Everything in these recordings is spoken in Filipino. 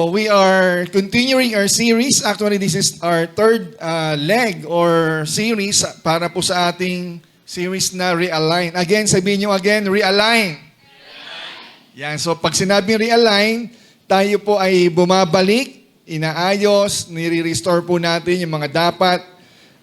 We are continuing our series. Actually, this is our third leg or series para po sa ating series na Realign. Again, sabihin nyo again, Realign. Yan, so pag sinabing Realign, tayo po ay bumabalik, inaayos, nire-restore po natin yung mga dapat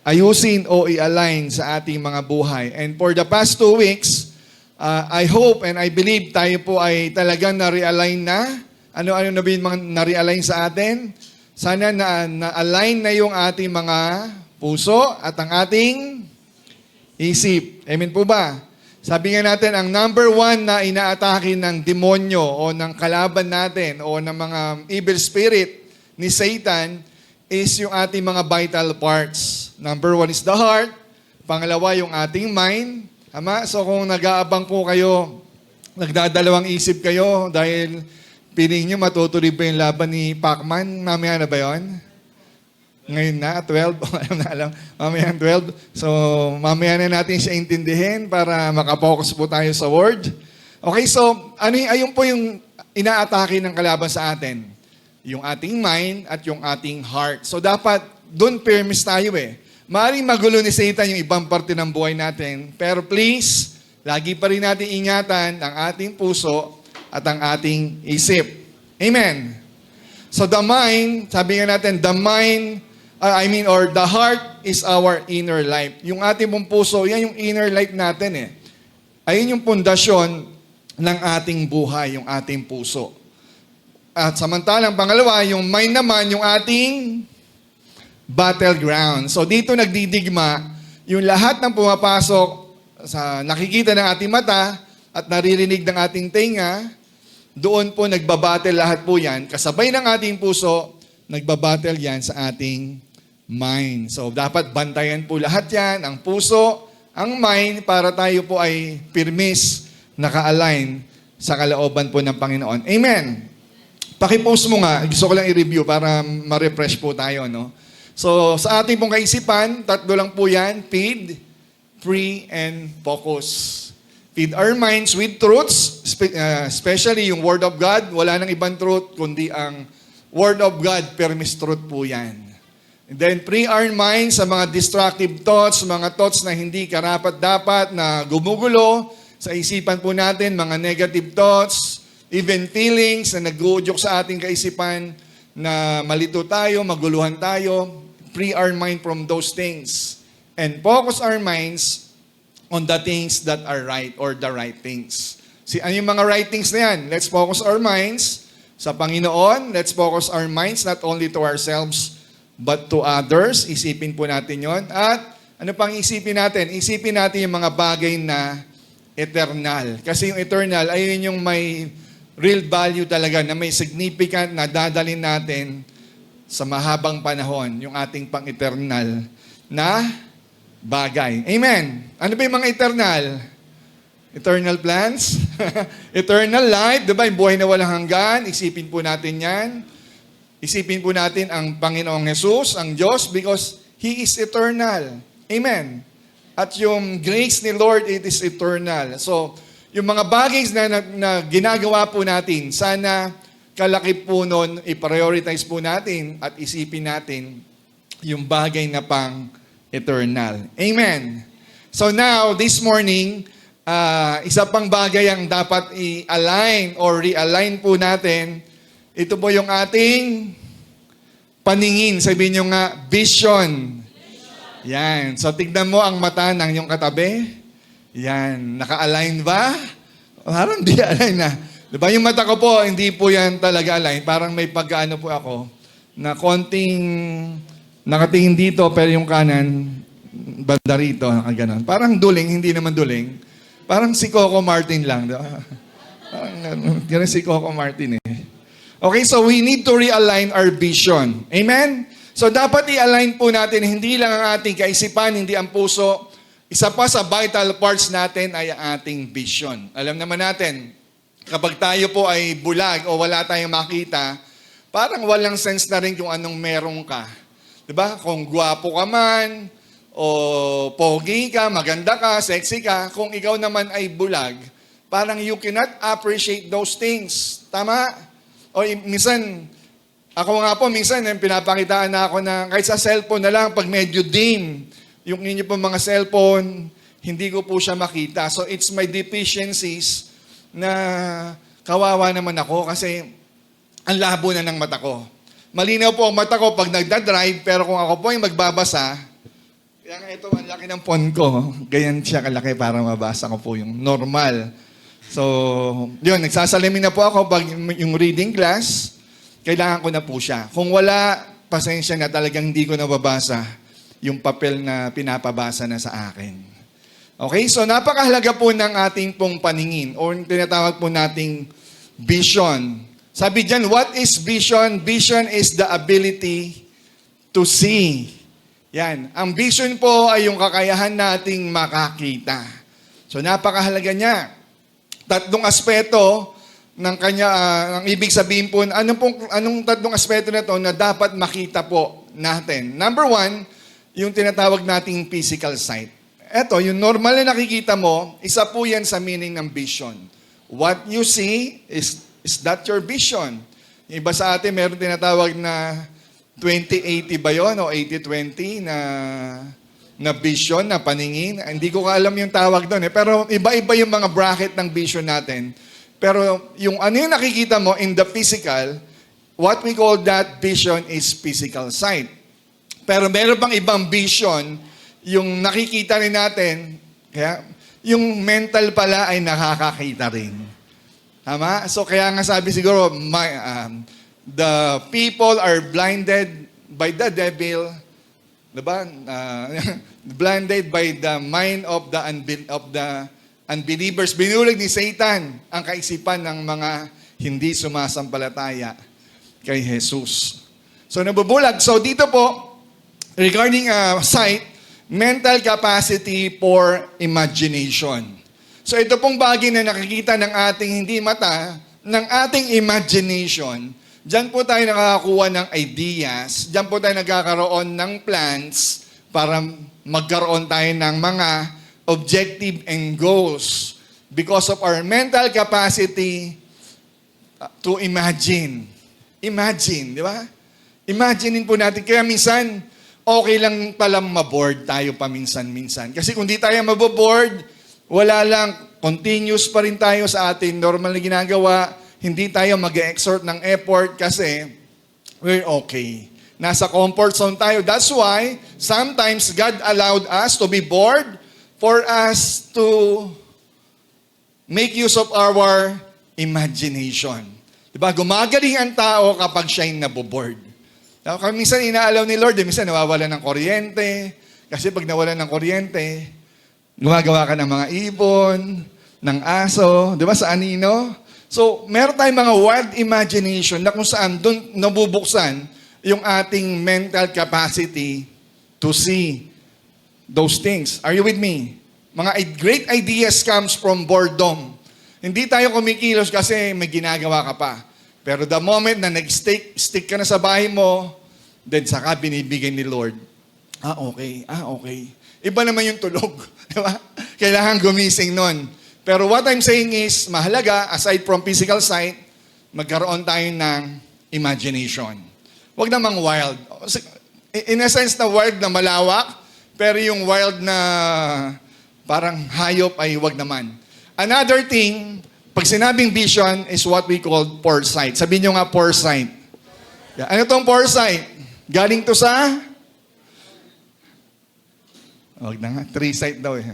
ayusin o i-align sa ating mga buhay. And for the past 2 weeks, I hope and I believe tayo po ay talagang na-realign na. Ano-ano na ba yung mga na-realign sa atin? Sana na-align na yung ating mga puso at ang ating isip. Amen po ba? Sabi nga natin, ang number 1 na inaatake ng demonyo o ng kalaban natin o ng mga evil spirit ni Satan is yung ating mga vital parts. Number 1 is the heart. Pangalawa, yung ating mind. Tama? So kung nag-aabang po kayo, nagdadalawang isip kayo dahil piling nyo matutuloy pa yung laban ni Pacman. Mamaya na ba yun? Ngayon na, 12. Alam. Mamaya 12. So, mamaya na natin siya intindihin para makapokus po tayo sa word. Okay, so, ayun po yung inaatake ng kalaban sa atin. Yung ating mind at yung ating heart. So, dapat doon permis tayo eh. Maaaring magulo ni Satan yung ibang parte ng buhay natin. Pero please, lagi pa rin natin ingatan ang ating puso at ang ating isip. Amen. So the mind, sabi nga natin, the mind, or the heart is our inner life. Yung ating pong puso, yan yung inner life natin eh. Ayun yung pundasyon ng ating buhay, yung ating puso. At samantalang pangalawa, yung mind naman, yung ating battleground. So dito nagdidigma yung lahat ng pumapasok sa nakikita ng ating mata at naririnig ng ating tenga. Doon po nagbabattle lahat po yan. Kasabay ng ating puso, nagbabattle yan sa ating mind. So dapat bantayan po lahat yan, ang puso, ang mind, para tayo po ay pirmis, naka-align sa kalooban po ng Panginoon. Amen. Pakipost mo nga, gusto ko lang i-review para ma-refresh po tayo. No? So sa ating pong kaisipan, 3 lang po yan, feed, free, and focus. Feed our minds with truths, especially yung Word of God. Wala nang ibang truth, kundi ang Word of God, permis truth po yan. And then, free our minds sa mga destructive thoughts, mga thoughts na hindi karapat-dapat, na gumugulo sa isipan po natin, mga negative thoughts, even feelings na nag-uudyok sa ating kaisipan, na malito tayo, maguluhan tayo. Free our mind from those things. And focus our minds on the things that are right or the right things. Ano yung mga right things na yan? Let's focus our minds sa Panginoon. Let's focus our minds not only to ourselves but to others. Isipin po natin yon. At ano pang isipin natin? Isipin natin yung mga bagay na eternal. Kasi yung eternal, ayun yung may real value talaga, na may significant na dadalhin natin sa mahabang panahon, yung ating pang-eternal na bagay. Amen. Ano ba yung mga eternal? Eternal plans? Eternal life. Diba? Yung buhay na walang hanggan. Isipin po natin yan. Isipin po natin ang Panginoong Jesus, ang Diyos, because He is eternal. Amen. At yung grace ni Lord, it is eternal. So, yung mga bagay na ginagawa po natin, sana kalaki po nun, i-prioritize po natin at isipin natin yung bagay na pang eternal. Amen. So now, this morning, isa pang bagay ang dapat i-align or realign po natin. Ito po yung ating paningin. Sabihin nyo nga, vision. Yan. So tignan mo ang mata ng iyong katabi. Yan. Naka-align ba? Parang di align na. Diba yung mata ko po, hindi po yan talaga align. Parang may pag-ano po ako na konting nakatingin dito, pero yung kanan, banda rito, nakaganon. Parang duling, hindi naman duling. Parang si Coco Martin lang. Diba? Parang ganun si Coco Martin eh. Okay, so we need to realign our vision. Amen? So dapat i-align po natin, hindi lang ang ating kaisipan, hindi ang puso. Isa pa sa vital parts natin ay ang ating vision. Alam naman natin, kapag tayo po ay bulag o wala tayong makita, parang walang sense na rin kung anong meron ka. Diba? Kung gwapo ka man, o pogi ka, maganda ka, sexy ka, kung ikaw naman ay bulag, parang you cannot appreciate those things. Tama? O minsan, Ako nga po, minsan, pinapakitaan na ako na kahit sa cellphone na lang, pag medyo dim, yung inyo po mga cellphone, hindi ko po siya makita. So, it's my deficiencies na kawawa naman ako kasi ang labo na ng mata ko. Malinaw po ang mata ko pag nagdadrive, pero kung ako po ay magbabasa, kaya nga ito, ang laki ng phone ko. Ganyan siya kalaki para mabasa ko po yung normal. So, yun, nagsasalamin na po ako pag yung reading class, kailangan ko na po siya. Kung wala, pasensya na talagang hindi ko nababasa yung papel na pinapabasa na sa akin. Okay, so napakahalaga po ng ating pong paningin o tinatawag po nating vision. Sabi dyan, what is vision? Vision is the ability to see. Yan. Ang vision po ay yung kakayahan nating makakita. So napakahalaga niya. Tatlong aspeto ng kanya, ang ibig sabihin po, anong tatlong aspeto na to na dapat makita po natin? Number one, yung tinatawag nating physical sight. Eto, yung normal na nakikita mo, isa po yan sa meaning ng vision. What you see is that your vision. Yung iba sa atin, meron tinatawag na 20-80 ba yun? O 80-20 na vision, na paningin. Hindi ko alam yung tawag doon. Pero iba-iba yung mga bracket ng vision natin. Pero yung ano yung nakikita mo in the physical, what we call that vision is physical sight. Pero meron pang ibang vision, yung nakikita rin natin, kaya yung mental pala ay nakakakita rin. Tama? So kaya nga sabi siguro, the people are blinded by the devil, diba? Blinded by the mind of the unbelievers. Binulag ni Satan ang kaisipan ng mga hindi sumasampalataya kay Jesus. So nabubulag. So dito po, regarding sight, mental capacity for imagination. So ito pong bagay na nakikita ng ating hindi mata, ng ating imagination, diyan po tayo nakakakuha ng ideas, diyan po tayo nagkakaroon ng plans para magkaroon tayo ng mga objective and goals because of our mental capacity to imagine. Imagine, di ba? Imaginein po natin. Kaya minsan, okay lang palang maboard tayo paminsan-minsan. Kasi kung di tayo maboboard, wala lang, continuous pa rin tayo sa ating normal na ginagawa, hindi tayo mag-exert ng effort kasi we're okay. Nasa comfort zone tayo. That's why, sometimes God allowed us to be bored for us to make use of our imagination. Diba? Gumagaling ang tao kapag siya'y naboboard. Minsan inaalaw ni Lord, minsan nawawala ng kuryente. Kasi pag nawala ng kuryente, gumagawa ka ng mga ibon, ng aso, di ba, sa anino? So, meron tayong mga wild imagination na kung saan doon nabubuksan yung ating mental capacity to see those things. Are you with me? Mga great ideas comes from boredom. Hindi tayo kumikilos kasi may ginagawa ka pa. Pero the moment na stick ka na sa bahay mo, then saka binibigay ni Lord. Okay. Iba naman yung tulog. Diba? Kailangan gumising nun. Pero what I'm saying is, mahalaga, aside from physical sight, magkaroon tayo ng imagination. Huwag namang wild. In a sense na wild na malawak, pero yung wild na parang hayop ay huwag naman. Another thing, pag sinabing vision is what we call foresight. Sabihin nyo nga foresight. Yeah. Ano tong foresight? Galing to sa? Huwag na nga. 3 sight daw eh.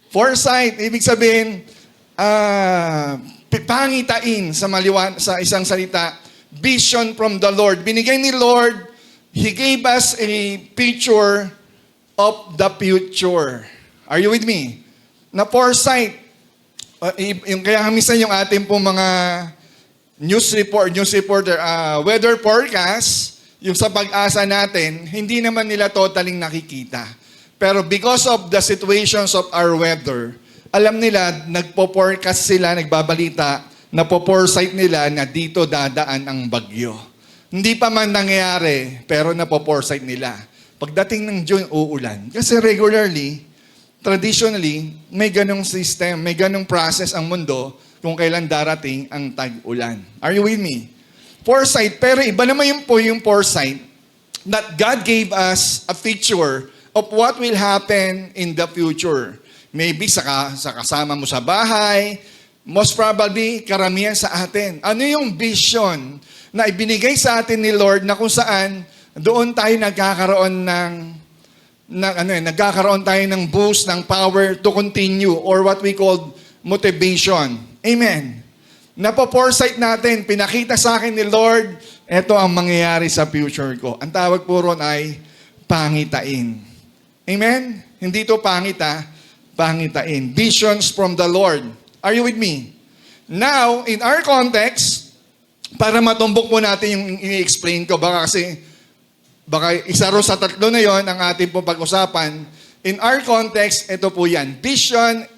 Foresight, ibig sabihin, pangitain sa isang salita, vision from the Lord. Binigay ni Lord, He gave us a picture of the future. Are you with me? Na foresight. Yung kaya minsan yung ating pong mga news reporter, weather forecast, yung sa pag-asa natin, hindi naman nila totaling nakikita. Pero because of the situations of our weather, alam nila, nagpo-forecast sila, nagbabalita, napo-foresight nila na dito dadaan ang bagyo. Hindi pa man nangyayari, pero napo-foresight nila. Pagdating ng June, uulan. Kasi regularly, traditionally, may ganong system, may ganong process ang mundo. kung kailan darating ang tag-ulan. Are you with me? Foresight, pero iba naman yung foresight that God gave us a picture of what will happen in the future. Maybe sa kasama mo sa bahay, most probably karamihan sa atin. Ano yung vision na ibinigay sa atin ni Lord na kung saan doon tayo nagkakaroon nagkakaroon tayo ng boost, ng power to continue, or what we call motivation. Amen. Napo-foresight natin, pinakita sa akin ni Lord, ito ang mangyayari sa future ko. Ang tawag po ron ay pangitain. Amen? Hindi ito pangitain. Visions from the Lord. Are you with me? Now, in our context, para matumbok po natin yung i-explain ko, baka isa ro sa tatlo na yon ang ating pong pag-usapan. In our context, ito po yan. Vision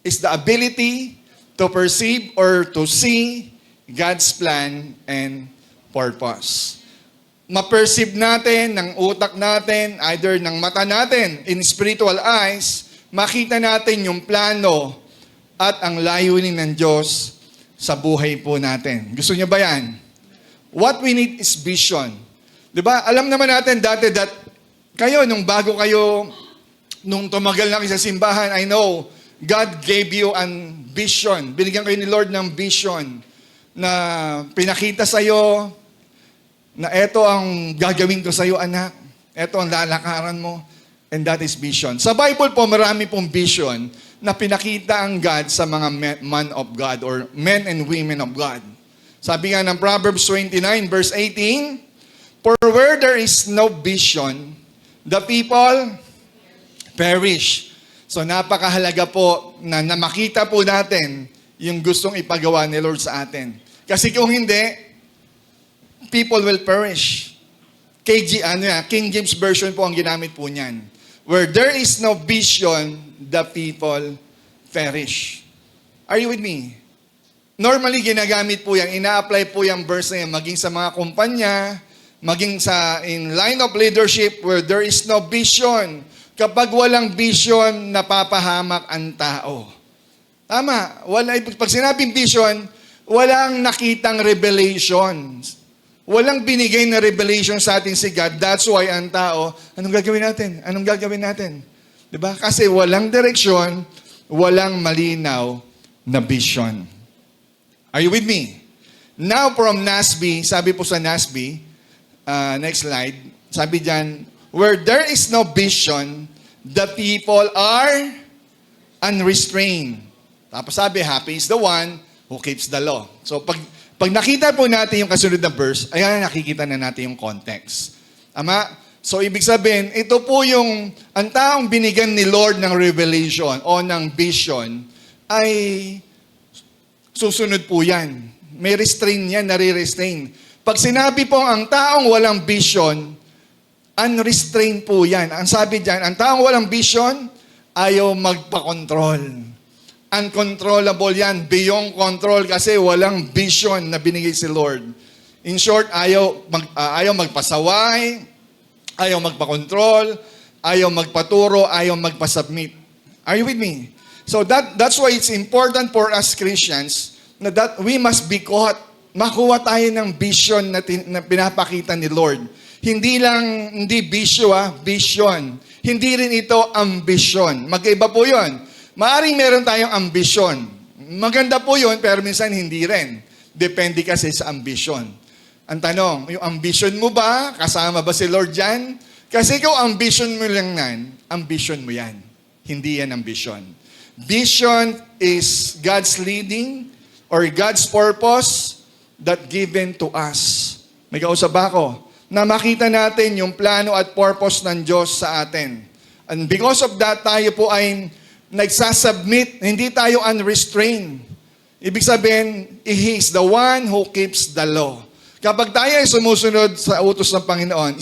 is the ability to perceive or to see God's plan and purpose. Ma-perceive natin ng utak natin, either ng mata natin, in spiritual eyes, makita natin yung plano at ang layunin ng Diyos sa buhay po natin. Gusto niyo ba yan? What we need is vision. Diba? Alam naman natin dati that kayo, nung tumagal na kayo sa simbahan, I know, God gave you an vision. Binigyan kayo ni Lord ng vision na pinakita sa'yo na eto ang gagawin ko sa'yo, anak. Eto ang lalakaran mo. And that is vision. Sa Bible po, marami pong vision na pinakita ang God sa mga man of God or men and women of God. Sabi nga ng Proverbs 29 verse 18, for where there is no vision, the people perish. So napakahalaga po na makita po natin yung gustong ipagawa ni Lord sa atin. Kasi kung hindi, people will perish. King James Version po ang ginamit po niyan. Where there is no vision, the people perish. Are you with me? Normally, ginagamit po yan, ina-apply po yung verse na yan, maging sa mga kumpanya, maging in line of leadership where there is no vision. Kapag walang vision, napapahamak ang tao. Tama. Pag sinabing vision, walang nakitang revelation. Walang binigay na revelation sa atin si God. That's why ang tao, anong gagawin natin? Anong gagawin natin? Diba? Kasi walang direksyon, walang malinaw na vision. Are you with me? Now from NASB, sabi po sa NASB, next slide. Sabi dyan, where there is no vision, the people are unrestrained. Tapos sabi, happy is the one who keeps the law. So pag nakita po natin yung kasunod na verse, ayan, nakikita na natin yung context. Ama? So ibig sabihin, ito po ang taong binigyan ni Lord ng revelation o ng vision, ay susunod po yan. May restrain yan, nare-restrain. Pag sinabi po ang taong walang vision, unrestrained po yan. Ang sabi dyan, ang taong walang vision, ayaw magpa-control. Uncontrollable yan, beyond control kasi walang vision na binigay si Lord. In short, ayaw magpasaway, ayaw magpa-control, ayaw magpaturo, ayaw magpa-submit. Are you with me? So that's why it's important for us Christians that we must be caught. Makuha tayo ng vision na pinapakita ni Lord. Hindi vision. Hindi rin ito ambition. Magkaiba po yun. Maaring meron tayong ambition. Maganda po yun, pero minsan hindi rin. Depende kasi sa ambition. Ang tanong, yung ambition mo ba? Kasama ba si Lord dyan? Kasi ikaw, ambition mo lang yan. Ambition mo yan. Hindi yan ambition. Vision is God's leading or God's purpose that given to us. May kausap ba ako? Na makita natin yung plano at purpose ng Diyos sa atin. And because of that, tayo po ay nagsasubmit, hindi tayo unrestrained. Ibig sabihin, He is the one who keeps the law. Kapag tayo ay sumusunod sa utos ng Panginoon,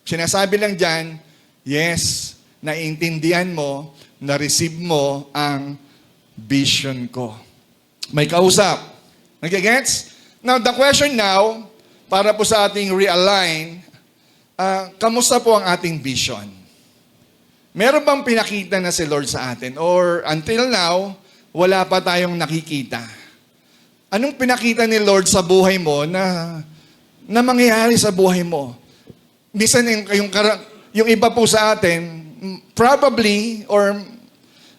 sinasabi lang dyan, yes, naiintindihan mo, na-receive mo ang vision ko. May kausap. Nagigets? Now, the question now, para po sa ating realign, kamusta po ang ating vision? Meron bang pinakita na si Lord sa atin? Or until now, wala pa tayong nakikita? Anong pinakita ni Lord sa buhay mo na mangyayari sa buhay mo? Minsan yung iba po sa atin, probably or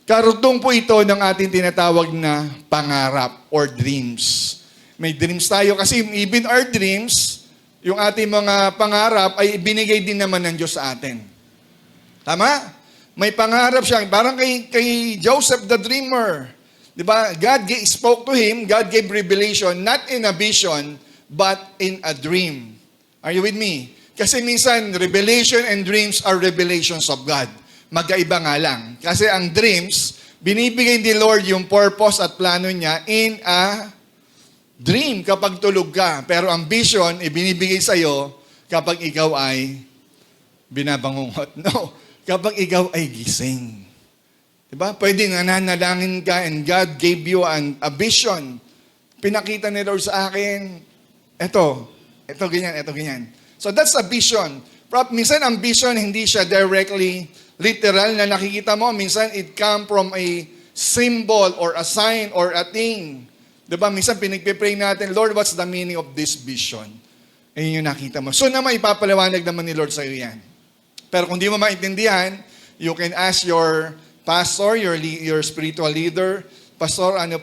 karugtong po ito ng ating tinatawag na pangarap or dreams. May dreams tayo kasi even our dreams, yung ating mga pangarap ay ibinigay din naman ng Diyos sa atin. Tama? May pangarap siya. Parang kay Joseph the dreamer. Diba? God spoke to him, God gave revelation, not in a vision, but in a dream. Are you with me? Kasi minsan, revelation and dreams are revelations of God. Magkaiba nga lang. Kasi ang dreams, binibigay ni Lord yung purpose at plano niya in a dream kapag tulog ka. Pero ang vision, ibinibigay sa'yo kapag ikaw ay binabangungot. No, kapag ikaw ay gising. Diba? Pwede nananalangin ka and God gave you a vision. Pinakita ni Lord sa akin, eto ganyan. So that's a vision. Minsan ang vision, hindi siya directly literal na nakikita mo. Minsan it come from a symbol or a sign or a thing. Diba? Minsan pinagpipray natin, Lord, what's the meaning of this vision? Ayun yung nakita mo. So naman ipapaliwanag naman ni Lord sa iyo yan. Pero kung di mo maintindihan, you can ask your pastor, your spiritual leader, Pastor, ano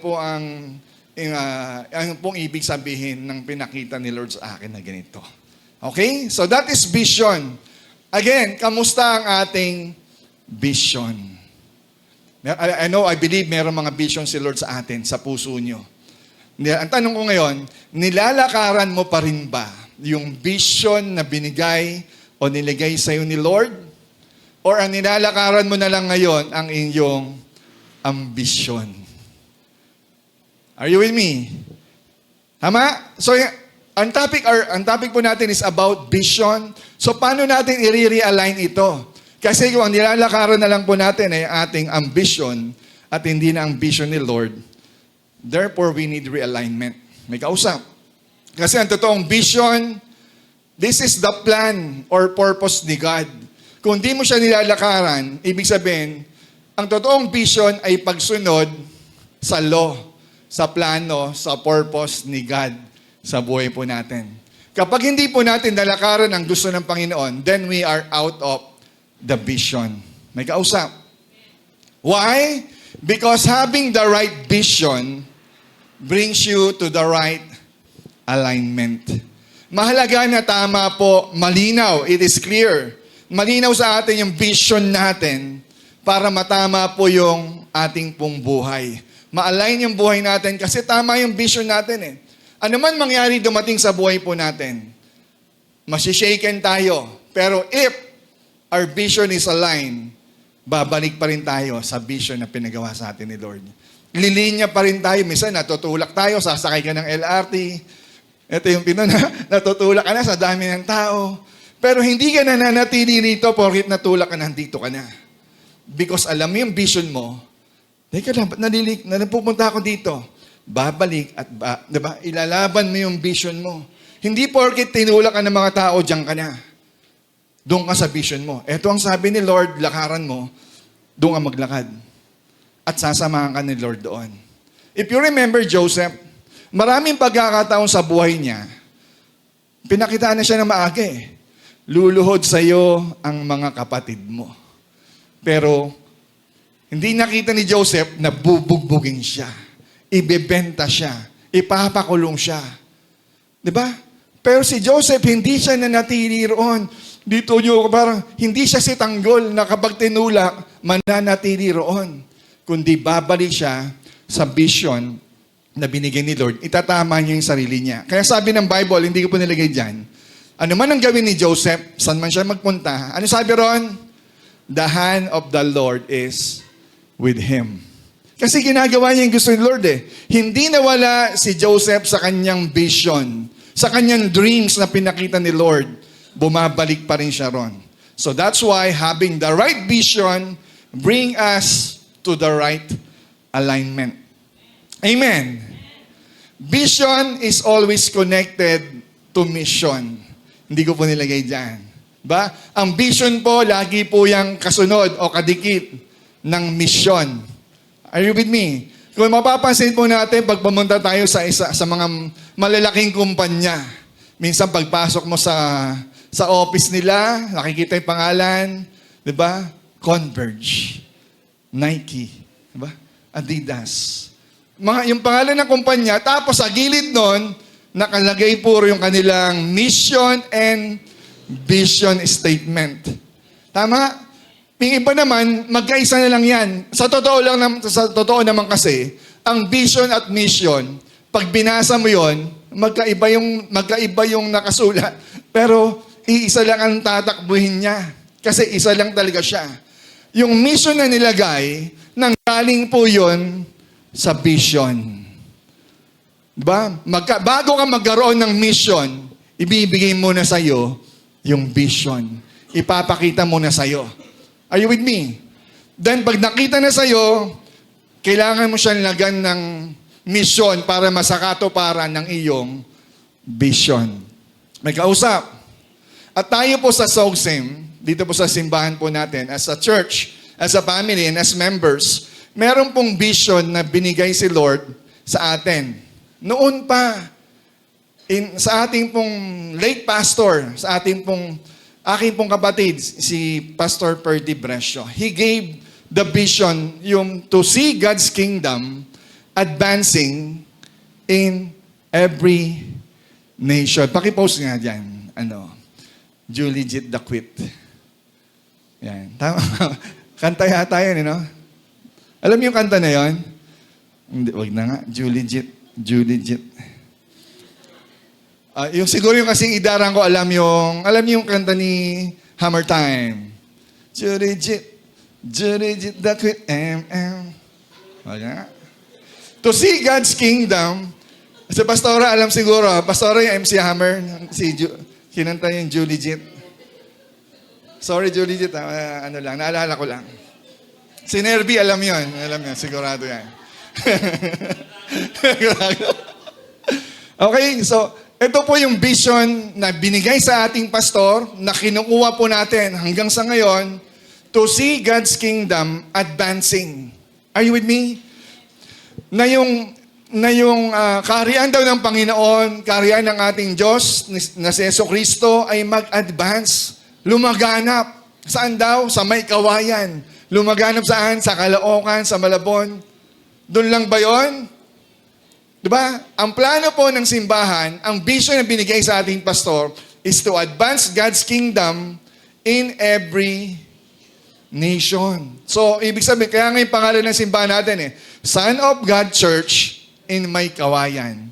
pong ibig sabihin ng pinakita ni Lord sa akin na ganito? Okay? So that is vision. Again, kamusta ang ating vision? I believe meron mga vision si Lord sa atin, sa puso nyo. Ang tanong ko ngayon, nilalakaran mo pa rin ba yung vision na binigay o niligay sa iyo ni Lord? Or ang nilalakaran mo na lang ngayon ang inyong ambition? Are you with me? Tama? So, ang topic po natin is about vision. So, paano natin i-realign ito? Kasi kung ang nilalakaran na lang po natin ay ating ambition at hindi na ang vision ni Lord, therefore, we need realignment. May kausap. Kasi ang totoong vision, this is the plan or purpose ni God. Kung di mo siya nilalakaran, ibig sabihin, ang totoong vision ay pagsunod sa law, sa plano, sa purpose ni God sa buhay po natin. Kapag hindi po natin nalakaran ang gusto ng Panginoon, then we are out of the vision. May kausap. Why? Because having the right vision brings you to the right alignment. Mahalaga na tama po, malinaw, it is clear. Malinaw sa atin yung vision natin para matama po yung ating pong buhay. Ma-align yung buhay natin kasi tama yung vision natin eh. Ano man mangyari dumating sa buhay po natin, masishaken tayo. Pero if our vision is aligned, babalik pa rin tayo sa vision na pinagawa sa atin ni Lord. Lilinya pa rin tayo. Minsan natutulak tayo, sasakay ka ng LRT. Ito yung natutulak ka na sa dami ng tao. Pero hindi ka na nanatili rito porkit natulak ka na, nandito ka na. Because alam mo yung vision mo, teka lang, pupunta ako dito. Babalik at diba? Ilalaban mo yung vision mo. Hindi porkit tinulak ka ng mga tao, diyan ka na. Doon ka sa vision mo. Ito ang sabi ni Lord, lakaran mo, doon ka maglakad. At sasamahan ka ni Lord doon. If you remember Joseph, maraming pagkakataon sa buhay niya, pinakitaan na siya ng maaga eh. Luluhod sa iyo ang mga kapatid mo. Pero, hindi nakita ni Joseph na bubugbugin siya. Ibebenta siya. Ipapakulong siya. Diba? Pero si Joseph, hindi siya nanatili roon. Dito nyo, parang hindi siya si tanggol na kapag tinulak, mananatili roon. Kundi babalik siya sa vision na binigay ni Lord. Itatama niya yung sarili niya. Kaya sabi ng Bible, hindi ko po nilagay dyan, ano man ang gawin ni Joseph, saan man siya magpunta, ano sabi ron? The hand of the Lord is with him. Kasi ginagawa niya yung gusto ni Lord eh. Hindi nawala si Joseph sa kanyang vision, sa kanyang dreams na pinakita ni Lord, bumabalik pa rin siya ron. So that's why having the right vision bring us to the right alignment. Amen. Vision is always connected to mission. Hindi ko po nilagay dyan. Ba? Ang vision po, lagi po yung kasunod o kadikit ng mission. Are you with me? Kung mapapansin po natin, pag pumunta tayo sa mga malalaking kumpanya, minsan pagpasok mo sa office nila, nakikita yung pangalan, di ba? Converge, Nike, di ba? Adidas. Yung pangalan ng kumpanya, tapos sa gilid nun, nakalagay puro yung kanilang mission and vision statement. Tama? Yung iba naman, magkaisa na lang yan. Sa totoo naman kasi, ang vision at mission, pag binasa mo yon, magkaiba yung nakasulat. Pero iisa lang ang tatakbuhin niya. Kasi isa lang talaga siya. Yung mission na nilagay, nanggaling po yon sa vision. Diba? Bago ka magkaroon ng mission, ibibigay muna sa'yo yung vision. Ipapakita muna sa'yo. Are you with me? Then pag nakita na sa'yo, kailangan mo siyang lagyan ng mission para masakatuparan ng iyong vision. May kausap. At tayo po sa SOGSIM, dito po sa simbahan po natin, as a church, as a family, and as members, meron pong vision na binigay si Lord sa atin. Noon pa, sa ating pong late pastor, sa ating pong aking pong kapatid, si Pastor Perdy Brescio, he gave the vision yung to see God's kingdom advancing in every nation. Pakipost nga dyan. Julie Jit the Quit. Yan. Tama. Kanta yata yun, Alam niyo yung kanta na yun? Hindi, wag na nga. Julie Jit. Yung siguro yung kasing idarang ko, alam niyo yung kanta ni Hammer Time. Julie Jit the Quit, Wag na nga. To see God's kingdom, si Pastora, alam siguro, Pastora yung MC Hammer, kinanta yung Julie Jit. Sorry, Julie Jit, naalala ko lang. Si Nerby, alam yun, sigurado yan. Okay, so, ito po yung vision na binigay sa ating pastor, na kinukuha po natin hanggang sa ngayon, to see God's kingdom advancing. Are you with me? Na yung kaharian daw ng Panginoon, kaharian ng ating Diyos, na si Jesucristo, ay mag-advance, lumaganap. Saan daw? Sa may kawayan. Lumaganap saan? Sa Caloocan, sa Malabon. Doon lang ba yun? Diba? Ang plano po ng simbahan, ang vision na binigay sa ating pastor, is to advance God's kingdom in every nation. So, ibig sabihin, kaya nga yung pangalan ng simbahan natin Son of God Church in May Kawayan.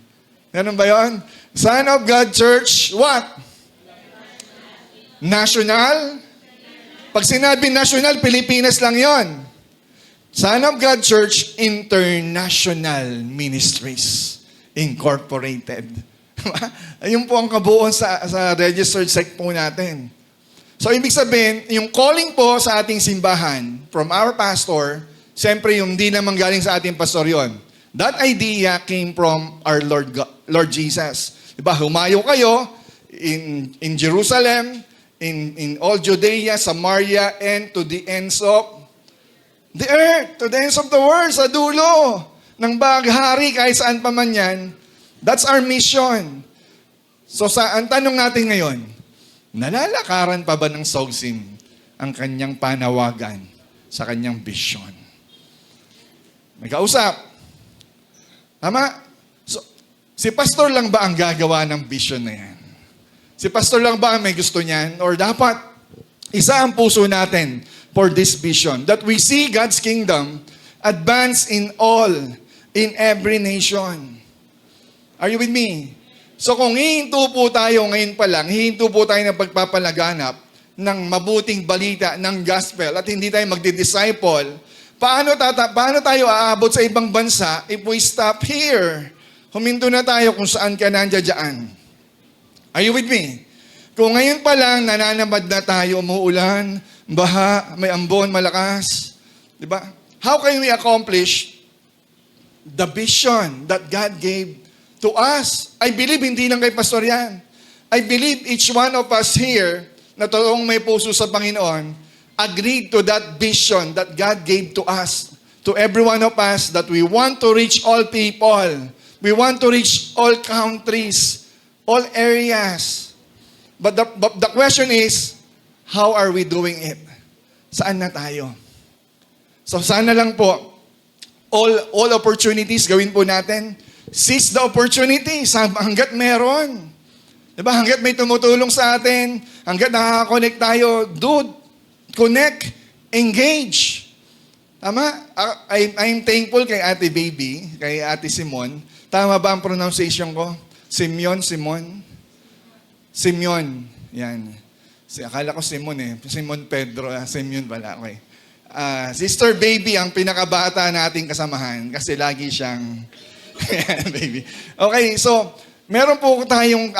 Ganun ba yun? Son of God Church, what? National? Pag sinabi national, Pilipinas lang yon. Son of God Church International Ministries Incorporated. Ayun po ang kabuuan sa registered sect po natin. So, ibig sabihin, yung calling po sa ating simbahan from our pastor, siyempre yung di naman galing sa ating pastor yon. That idea came from our Lord Jesus. Diba? Humayo kayo in Jerusalem, in all Judea, Samaria, and to the ends of the earth, to the ends of the world, sa dulo ng baghari, kahit saan pa man yan. That's our mission. So, ang tanong natin ngayon, nalalakaran pa ba ng SOGSIM ang kanyang panawagan sa kanyang vision? May kausap. Tama? So, si pastor lang ba ang gagawa ng vision na yan? Si pastor lang ba ang may gusto niyan? Or dapat, isa ang puso natin for this vision, that we see God's kingdom advance in every nation. Are you with me? So kung hihinto po tayo ngayon pa lang, hihinto po tayo ng pagpapalaganap ng mabuting balita ng gospel at hindi tayo magdi-disciple, paano tayo aabot sa ibang bansa if we stop here? Huminto na tayo kung saan ka nandiyan. Are you with me? Kung ngayon pa lang nananamad na tayo, umuulan, baha, may ambon, malakas. Diba? How can we accomplish the vision that God gave to us? I believe hindi lang kay pastor yan. I believe each one of us here na totoong may puso sa Panginoon agreed to that vision that God gave to us. to every one of us that we want to reach all people. We want to reach all countries, all areas. But the question is, how are we doing it? Saan na tayo? So sana lang po, all opportunities gawin po natin. Seize the opportunities hanggat meron. Diba? Hanggat may tumutulong sa atin, hanggat nakaka-connect tayo, dude, connect, engage. Tama? I'm thankful kay Ate Baby, kay Ate Simon. Tama ba ang pronunciation ko? Simeon. Yan. Akala ko Simon eh. Simon Pedro. Simeon pala. Okay. Sister Baby ang pinakabata nating kasamahan kasi lagi siyang baby. Okay, so meron po tayong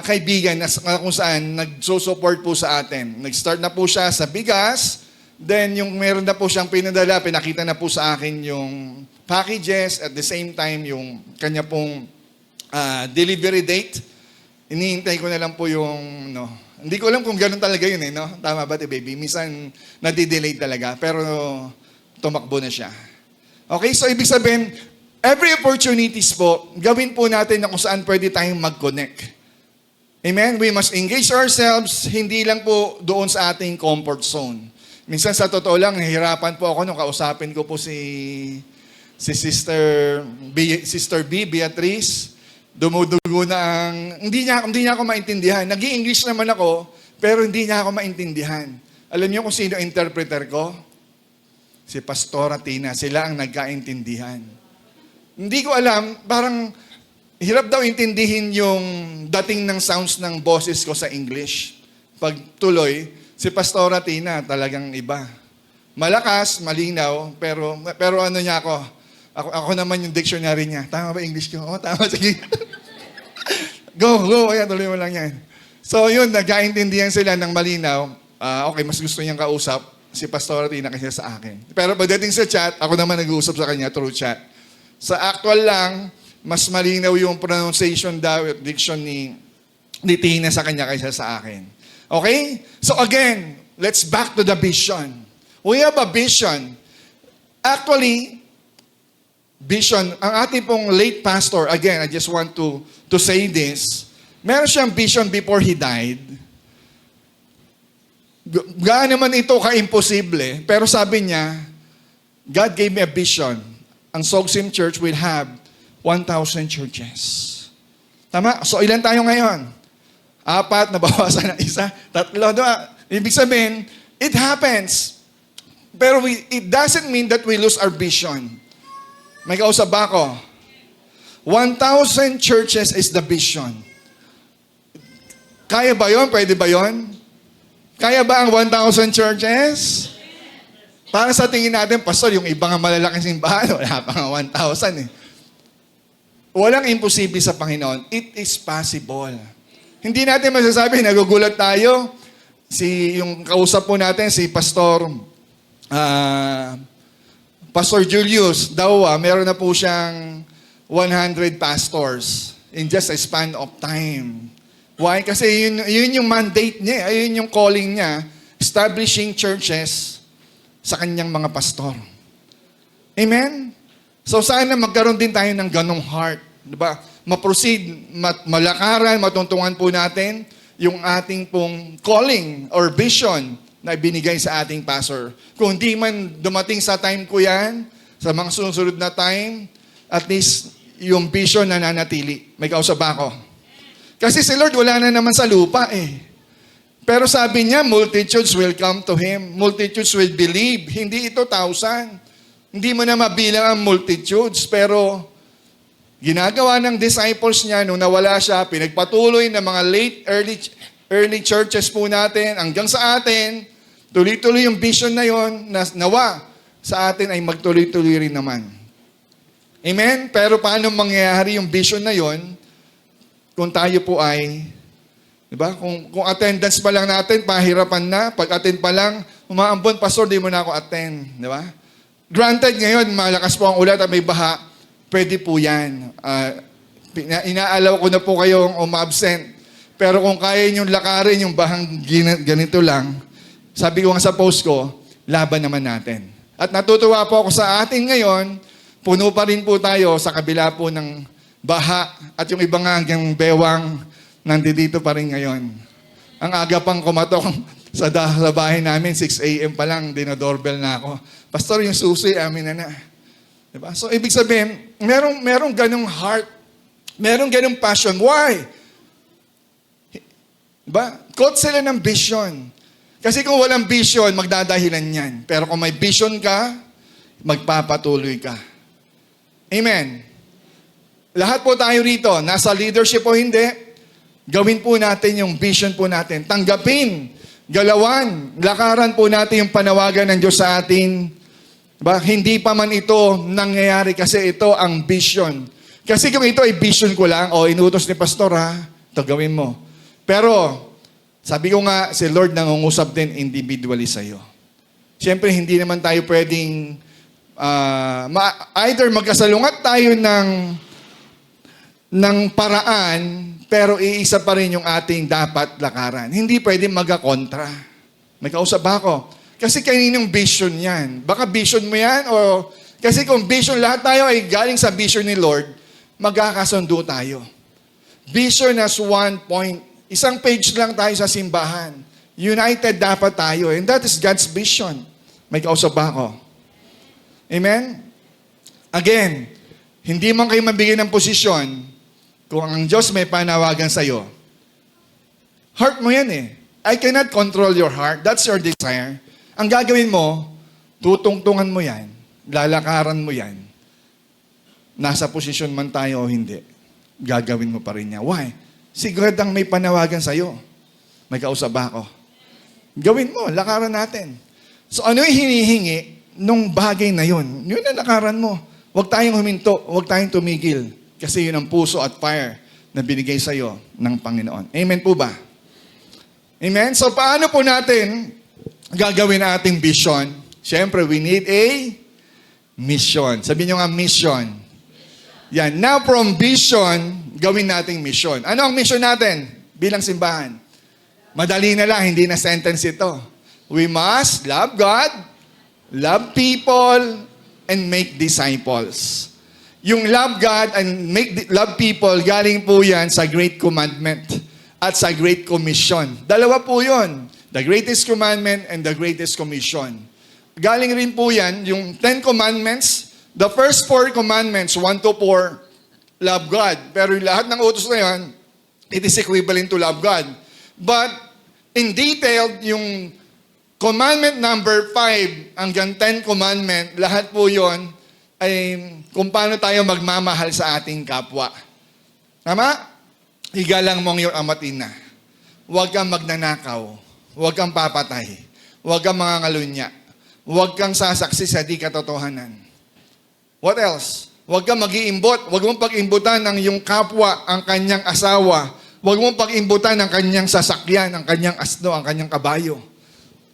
kaibigan na kung saan nagsusupport po sa atin. Nag-start na po siya sa bigas. Then, yung meron na po siyang pinadala, pinakita na po sa akin yung packages. At the same time, yung kanya pong delivery date. Iniintay ko na lang po yung, hindi ko alam kung gano'n talaga yun eh, no? Tama ba, baby? Minsan, nadidelay talaga. Pero, tumakbo na siya. Okay, so ibig sabihin, every opportunities po, gawin po natin na kung saan pwede tayong mag-connect. Amen? We must engage ourselves, hindi lang po doon sa ating comfort zone. Minsan sa totoo lang, nahihirapan po ako nung kausapin ko po si Sister B, Beatrice. Dumudugo na ang... Hindi niya ako maintindihan. Nag-i-English naman ako, pero hindi niya ako maintindihan. Alam niyo kung sino interpreter ko? Si Pastora Tina. Sila ang nagkaintindihan. Hindi ko alam, parang hirap daw intindihin yung dating ng sounds ng boses ko sa English. Pag tuloy, si Pastora Tina talagang iba. Malakas, malinaw, pero ano niya ako naman yung dictionary niya. Tama ba English ko? Oo, tama. Sige. Go. Ayan, tuloy mo lang yan. So yun, nagkaintindihan sila ng malinaw. Okay, mas gusto niyang kausap si Pastora Tina kasi sa akin. Pero pagdating sa chat, ako naman nag-uusap sa kanya through chat. Sa actual lang, mas malinaw yung pronunciation daw at diction ni Tina sa kanya kaysa sa akin. Okay? So again, let's back to the vision. We have a vision. Actually, vision, ang ating pong late pastor, again, I just want to say this, meron siyang vision before he died. Gaano naman ito ka-imposible, pero sabi niya, God gave me a vision. Ang Sogsim Church will have 1,000 churches. Tama? So ilan tayo ngayon? 4, nabawasan ng 1, 3, 2. Ibig sabihin, it happens. Pero it doesn't mean that we lose our vision. May kausap ba ako? 1,000 churches is the vision. Kaya ba yun? Pwede ba yun? Kaya ba ang 1,000 churches? Para sa tingin natin, Pastor, yung ibang malalaking simbahan, wala pa nga 1,000 eh. Walang imposible sa Panginoon. It is possible. Hindi natin masasabi, nagugulat tayo. Yung kausap po natin, si Pastor Julius, daw meron na po siyang 100 pastors in just a span of time. Why? Kasi yun yung mandate niya, yun yung calling niya, establishing churches sa kanyang mga pastor. Amen? So sana magkaroon din tayo ng ganong heart. Diba? Ma-proceed, malakaran, matungtungan po natin yung ating pong calling or vision na ibinigay sa ating pastor. Kung di man dumating sa time ko yan, sa mga susunod na time, at least yung vision na nanatili. May kausap ba ako? Kasi si Lord wala na naman sa lupa eh. Pero sabi niya, multitudes will come to Him. Multitudes will believe. Hindi ito 1,000. Hindi mo na mabilang ang multitudes. Pero ginagawa ng disciples niya nung nawala siya, pinagpatuloy ng mga early churches po natin hanggang sa atin, tuloy-tuloy yung vision na yon na nawa sa atin ay magtuloy-tuloy rin naman. Amen? Pero paano mangyayari yung vision na yon kung tayo po ay, di ba? Kung attendance pa lang natin, pahirapan na. Pag attend pa lang, umaambon, Pastor, di mo na ako attend. Di ba? Granted ngayon, malakas po ang ulat at may baha, pwede po yan. Inaalaw ko na po kayong umabsent. Pero kung kaya niyong lakarin yung bahang ganito lang, sabi ko nga sa post ko, laban naman natin. At natutuwa po ako sa atin ngayon, puno pa rin po tayo sa kabila po ng baha at yung ibang hanggang bewang nandito pa rin ngayon. Ang aga pang kumatok sa bahay namin, 6 a.m. pa lang, dinodoorbell na ako. Pastor, yung susi, amin na. Diba? So, ibig sabihin, merong ganong heart, merong ganong passion. Why? Diba? Quote sila ng vision. Kasi kung walang vision, magdadahilan yan. Pero kung may vision ka, magpapatuloy ka. Amen. Lahat po tayo rito, nasa leadership o hindi, gawin po natin yung vision po natin. Tanggapin, galawan, lakaran po natin yung panawagan ng Diyos sa atin. Diba? Hindi pa man ito nangyayari kasi ito ang vision. Kasi kung ito ay vision ko lang, o inutos ni Pastor ito gawin mo. Pero, sabi ko nga, si Lord nangungusap din individually sa'yo. Siyempre, hindi naman tayo pwedeng either magkasalungat tayo ng paraan, pero iisa pa rin yung ating dapat lakaran. Hindi pwedeng magkakontra. May kausap ba ako? Kasi kaninong vision yan? Baka vision mo yan? O, kasi kung vision, lahat tayo ay galing sa vision ni Lord, magkakasundo tayo. Vision as one point. Isang page lang tayo sa simbahan. United dapat tayo. And that is God's vision. May kausap ba ako? Amen? Again, hindi man kayo mabigyan ng posisyon kung ang Diyos may panawagan sa'yo. Heart mo yan eh. I cannot control your heart. That's your desire. Ang gagawin mo, tutungtungan mo yan. Lalakaran mo yan. Nasa posisyon man tayo o hindi. Gagawin mo pa rin niya. Why? Siguradang may panawagan sa'yo. May kausap ba ako? Gawin mo, lakaran natin. So ano yung hinihingi nung bagay na yun? Yun ang lakaran mo. Huwag tayong huminto, huwag tayong tumigil. Kasi yun ang puso at fire na binigay sa'yo ng Panginoon. Amen po ba? Amen? So paano po natin gagawin ang ating vision? Siyempre, we need a mission. Sabihin nyo nga, mission. Yan. Now, from vision, gawin nating mission. Ano ang mission natin bilang simbahan? Madali na lang, hindi na sentence ito. We must love God, love people, and make disciples. Yung love God and love people, galing po yan sa Great Commandment at sa Great Commission. Dalawa po yun. The Greatest Commandment and the Greatest Commission. Galing rin po yan, yung 10 Commandments, the first 4 Commandments, 1 to 4, love God. Pero yung lahat ng utos na yan, it is equivalent to love God. But, in detail, yung commandment number 5 hanggang 10 commandment, lahat po yon ay kung paano tayo magmamahal sa ating kapwa. Tama? Igalang mo ang iyong ama't ina. Huwag kang magnanakaw. Huwag kang papatay. Huwag kang mangangalunya. Huwag kang sasaksi sa di katotohanan. What else? Huwag kang mag-iimbot. Huwag mong pag-imbutan ng iyong kapwa, ang kanyang asawa. Huwag mong pag-imbutan ng kanyang sasakyan, ang kanyang asno, ang kanyang kabayo.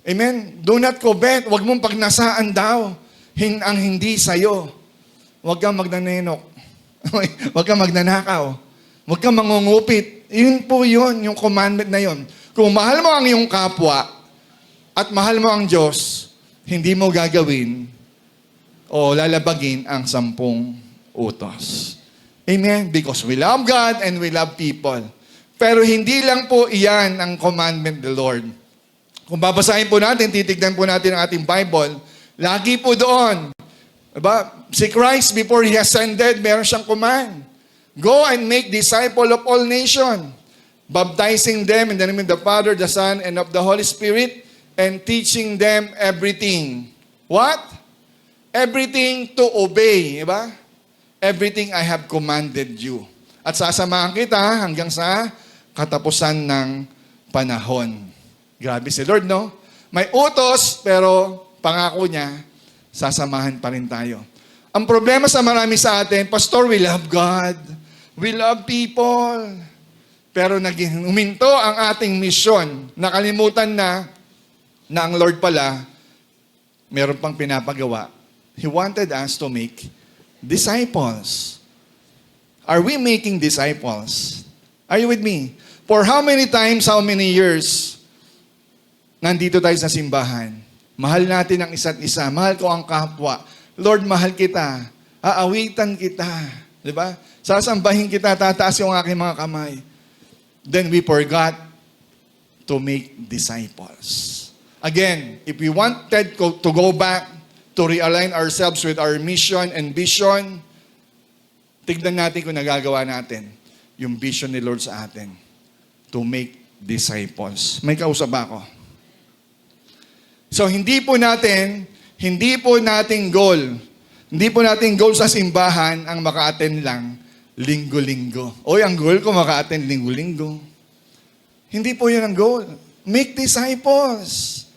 Amen? Do not covet. Huwag mong pagnasaan daw ang hindi sa'yo. Huwag kang magnanenok. Huwag kang magnanakaw. Huwag kang mangungupit. Yun po yun, yung commandment na yun. Kung mahal mo ang iyong kapwa at mahal mo ang Diyos, hindi mo gagawin o lalabagin ang 10 utos. Amen? Because we love God and we love people. Pero hindi lang po iyan ang commandment of the Lord. Kung babasahin po natin, titignan po natin ang ating Bible, lagi po doon. Diba? Si Christ, before He ascended, meron siyang command. Go and make disciple of all nations, baptizing them in the name of the Father, the Son, and of the Holy Spirit, and teaching them everything. What? Everything to obey. Diba? Everything I have commanded you. At sasamahan kita hanggang sa katapusan ng panahon. Grabe si Lord, no? May utos, pero pangako niya, sasamahan pa rin tayo. Ang problema sa marami sa atin, Pastor, we love God. We love people. Pero huminto ang ating misyon. Nakalimutan na ang Lord pala, meron pang pinapagawa. He wanted us to make disciples. Are we making disciples? Are you with me? For how many times, how many years, nandito tayo sa simbahan? Mahal natin ang isa't isa. Mahal ko ang kapwa. Lord, mahal kita. Aawitan kita. Di ba? Sasambahin kita, tataas yung aking mga kamay. Then we forgot to make disciples. Again, if we wanted to go back to realign ourselves with our mission and vision, tignan natin kung nagagawa natin yung vision ni Lord sa atin to make disciples. May kausap ako. So, hindi po nating goal sa simbahan ang maka-attend lang linggo-linggo. Oy, ang goal ko maka-attend linggo-linggo. Hindi po yun ang goal. Make disciples.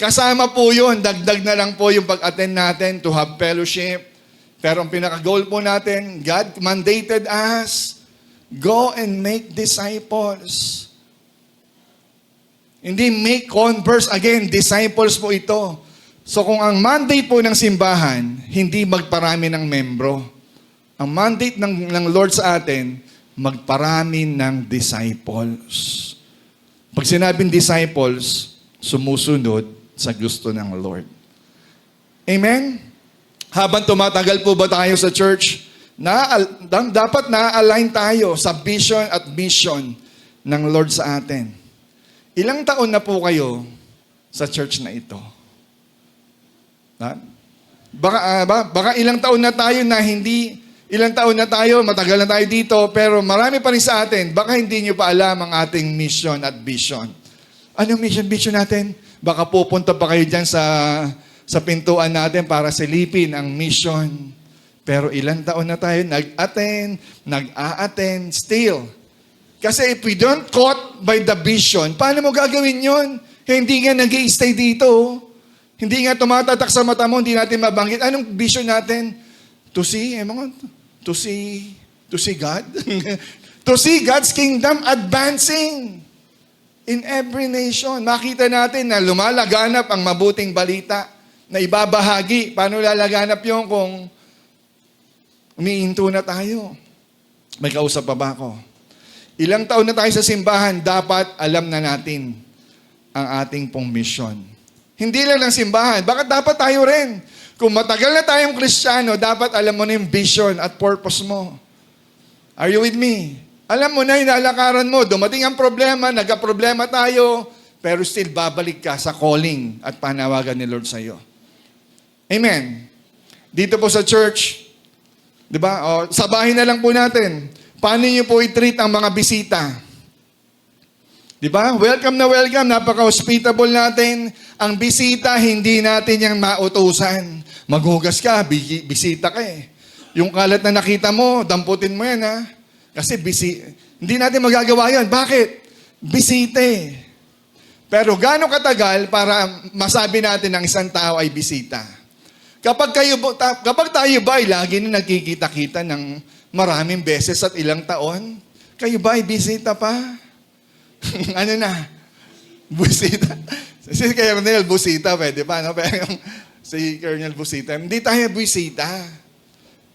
Kasama po yun, dagdag na lang po yung pag-attend natin to have fellowship. Pero ang pinaka-goal po natin, God mandated us, go and make disciples. Hindi make converts. Again, disciples po ito. So kung ang mandate po ng simbahan, hindi magparami ng membro. Ang mandate ng Lord sa atin, magparami ng disciples. Pag sinabing disciples, sumusunod sa gusto ng Lord. Amen? Habang tumatagal po ba tayo sa church, dapat na-align tayo sa vision at mission ng Lord sa atin. Ilang taon na po kayo sa church na ito? Baka ilang taon na tayo matagal na tayo dito, pero marami pa rin sa atin, baka hindi nyo pa alam ang ating mission at vision. Anong vision natin? Baka pupunta pa kayo dyan sa pintuan natin para silipin ang mission. Pero ilang taon na tayo nag-a-attend, still. Kasi if we don't caught by the vision, paano mo gagawin yon? Hindi nga nag-i-stay dito. Hindi nga tumatatak sa mata mo, hindi natin mabanggit. Anong vision natin? To see God? To see God's kingdom advancing in every nation. Makita natin na lumalaganap ang mabuting balita na ibabahagi. Paano lalaganap yun kung umiinto na tayo? May kausap pa ba ako? Ilang taon na tayo sa simbahan, dapat alam na natin ang ating pong mission. Hindi lang ng simbahan, bakit dapat tayo rin? Kung matagal na tayong Kristiyano, dapat alam mo na yung vision at purpose mo. Are you with me? Alam mo na yung lalakaran mo. Dumating ang problema, nagka-problema tayo, pero still babalik ka sa calling at panawagan ni Lord sa iyo. Amen. Dito po sa church, di ba? Sabahin na lang po natin. Paano niyo po i-treat ang mga bisita? Di ba? Welcome na welcome. Napaka-hospitable natin. Ang bisita, hindi natin yung mautusan. Maghugas ka, bisita ka eh. Yung kalat na nakita mo, damputin mo yan ha. Kasi hindi natin magagawa yan. Bakit? Bisita eh. Pero gaano katagal para masabi natin ang isang tao ay bisita? Kapag tayo ba ay lagi na nagkikita-kita ng maraming beses at ilang taon, kayo ba ay bisita pa? Ano na? Busita. Si Colonel Busita, pwede pa, no? Pero si Colonel Busita, hindi tayo busita.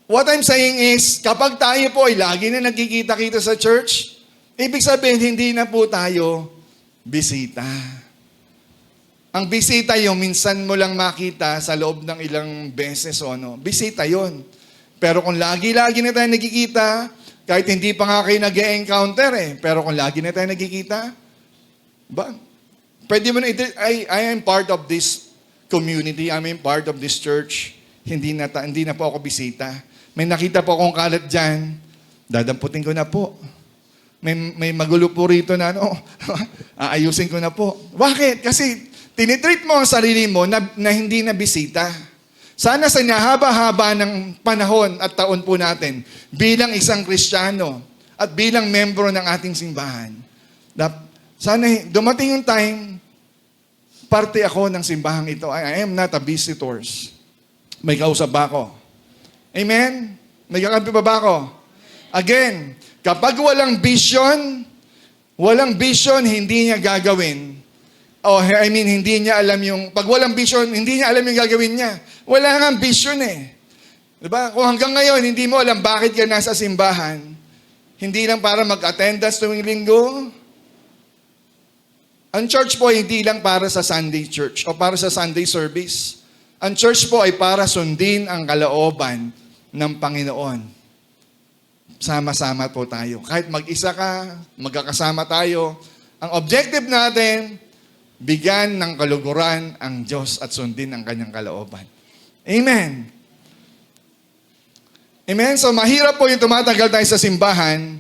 What I'm saying is, kapag tayo po ay lagi na nagkikita-kita sa church, ibig sabihin, hindi na po tayo bisita. Ang bisita yung minsan mo lang makita sa loob ng ilang beses o ano. Bisita yon. Pero kung lagi-lagi na tayo nagkikita, kahit hindi pa nga kayo nag-e-encounter pero kung lagi na tayo nagkikita, pwede mo na I am part of this community, I am part of this church, hindi na po ako bisita. May nakita po akong kalat dyan, dadamputin ko na po. May magulo po rito na aayusin ko na po. Bakit? Kasi tinitreat mo ang sarili mo na hindi na bisita. Sana sa haba-haba ng panahon at taon po natin, bilang isang Kristiyano at bilang membro ng ating simbahan, sana dumating yung time, parte ako ng simbahang ito. I am not a visitor. May kausap ba ako? Amen? May kakampi ba ako? Again, kapag walang vision, hindi niya gagawin. Hindi niya alam pag walang vision, hindi niya alam yung gagawin niya. Wala nga vision eh. Diba? Kung hanggang ngayon, hindi mo alam bakit ka nasa simbahan, hindi lang para mag-attendance tuwing linggo. Ang church po ay hindi lang para sa Sunday church o para sa Sunday service. Ang church po ay para sundin ang kalooban ng Panginoon. Sama-sama po tayo. Kahit mag-isa ka, magkakasama tayo. Ang objective natin, bigyan ng kaluguran ang Diyos at sundin ang kanyang kalooban. Amen. Amen? So mahirap po yung tumatagal tayo sa simbahan,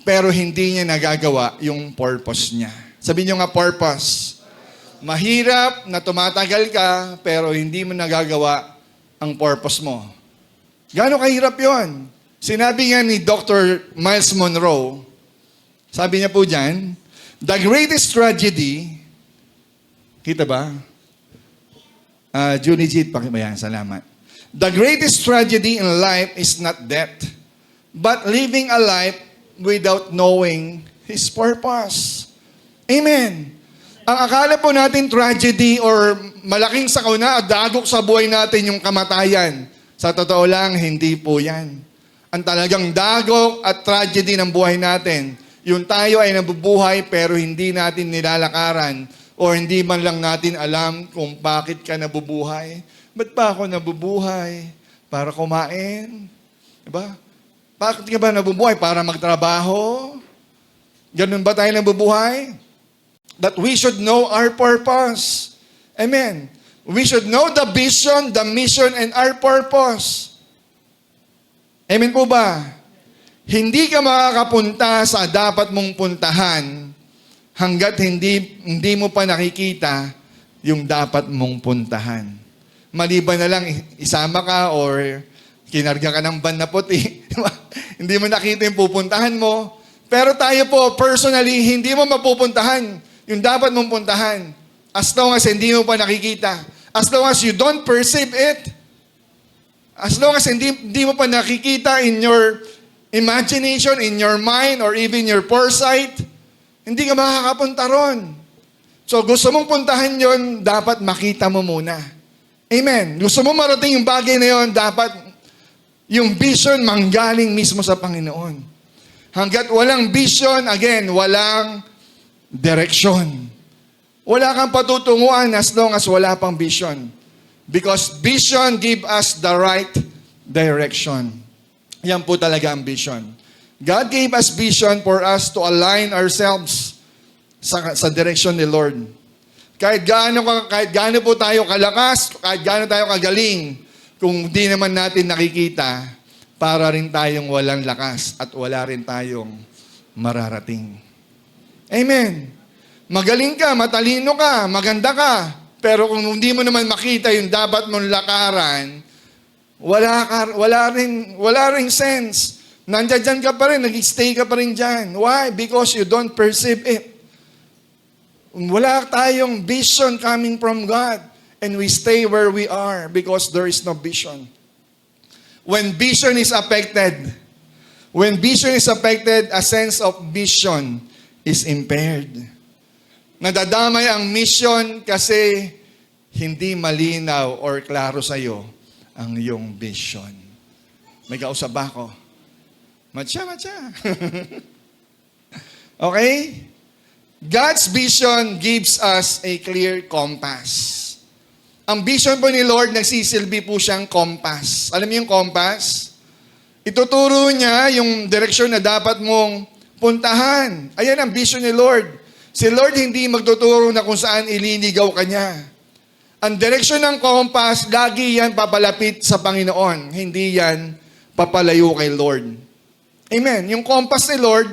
pero hindi niya nagagawa yung purpose niya. Sabihin niyo nga, purpose. Mahirap na tumatagal ka, pero hindi mo nagagawa ang purpose mo. Gaano kahirap yon? Sinabi nga ni Dr. Miles Monroe, sabi niya po dyan, the greatest tragedy, kita ba? Julie Jeet, pakibayan, salamat. The greatest tragedy in life is not death, but living a life without knowing His purpose. Amen. Ang akala po natin tragedy or malaking sakuna at dagok sa buhay natin yung kamatayan. Sa totoo lang, hindi po yan. Ang talagang dagok at tragedy ng buhay natin, yung tayo ay nabubuhay pero hindi natin nilalakaran o hindi man lang natin alam kung bakit ka nabubuhay. Ba't ba ako nabubuhay? Para kumain? Diba? Bakit ka ba nabubuhay? Para magtrabaho? Ganun ba tayo nabubuhay? That we should know our purpose. Amen. We should know the vision, the mission, and our purpose. Amen po ba? Hindi ka makakapunta sa dapat mong puntahan hanggat hindi mo pa nakikita yung dapat mong puntahan. Maliban na lang isama ka or kinarga ka ng van na puti. Hindi mo nakita yung pupuntahan mo. Pero tayo po, personally, hindi mo mapupuntahan yung dapat mong puntahan as long as hindi mo pa nakikita. As long as you don't perceive it. As long as hindi mo pa nakikita in your imagination, in your mind, or even your foresight, hindi ka makakapunta ron. So gusto mong puntahan yon, dapat makita mo muna. Amen. Gusto mo marating yung bagay na yon, dapat yung vision manggaling mismo sa Panginoon. Hanggat walang vision, again, walang direksyon. Wala kang patutunguhan as long as wala pang vision. Because vision give us the right direction. Yan po talaga ang vision. God gave us vision for us to align ourselves sa direksyon ni Lord. Kahit gaano po tayo kalakas, kahit gaano tayo kagaling, kung di naman natin nakikita, para rin tayong walang lakas at wala rin tayong mararating. Amen. Magaling ka, matalino ka, maganda ka, pero kung hindi mo naman makita yung dapat mong lakaran, wala ring sense. Nandiyan ka pa rin, nag-stay ka pa rin dyan. Why? Because you don't perceive it. Wala tayong vision coming from God, and we stay where we are because there is no vision. When vision is affected, a sense of vision is impaired. Nadadamay ang mission kasi hindi malinaw or klaro sa'yo ang iyong vision. May kausap ba ako? Matcha. Okay? God's vision gives us a clear compass. Ang vision po ni Lord, nagsisilbi po siyang compass. Alam niyo yung compass? Ituturo niya yung direksyon na dapat mong puntahan. Ayan ang vision ni Lord. Si Lord hindi magtuturo na kung saan ililigaw ka niya. Ang direksyon ng compass, lagi yan papalapit sa Panginoon. Hindi yan papalayo kay Lord. Amen. Yung compass ni Lord,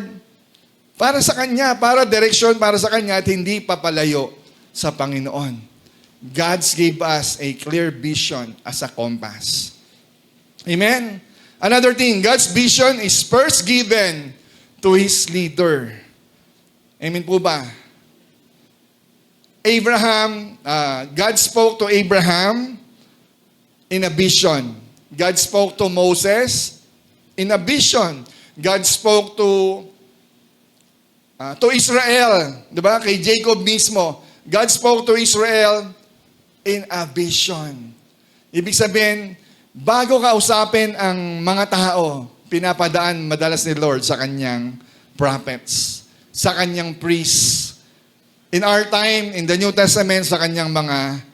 para sa Kanya, para direksyon para sa Kanya at hindi papalayo sa Panginoon. God gave us a clear vision as a compass. Amen. Another thing, God's vision is first given to His leader. Amen po ba? Abraham, God spoke to Abraham in a vision. God spoke to Moses in a vision. God spoke to Israel, 'di ba? Kay Jacob mismo. God spoke to Israel in a vision. Ibig sabihin, bago kausapin ang mga tao, pinapadaan madalas ni Lord sa kanyang prophets, sa kanyang priests. in our time, in the New Testament, sa kanyang mga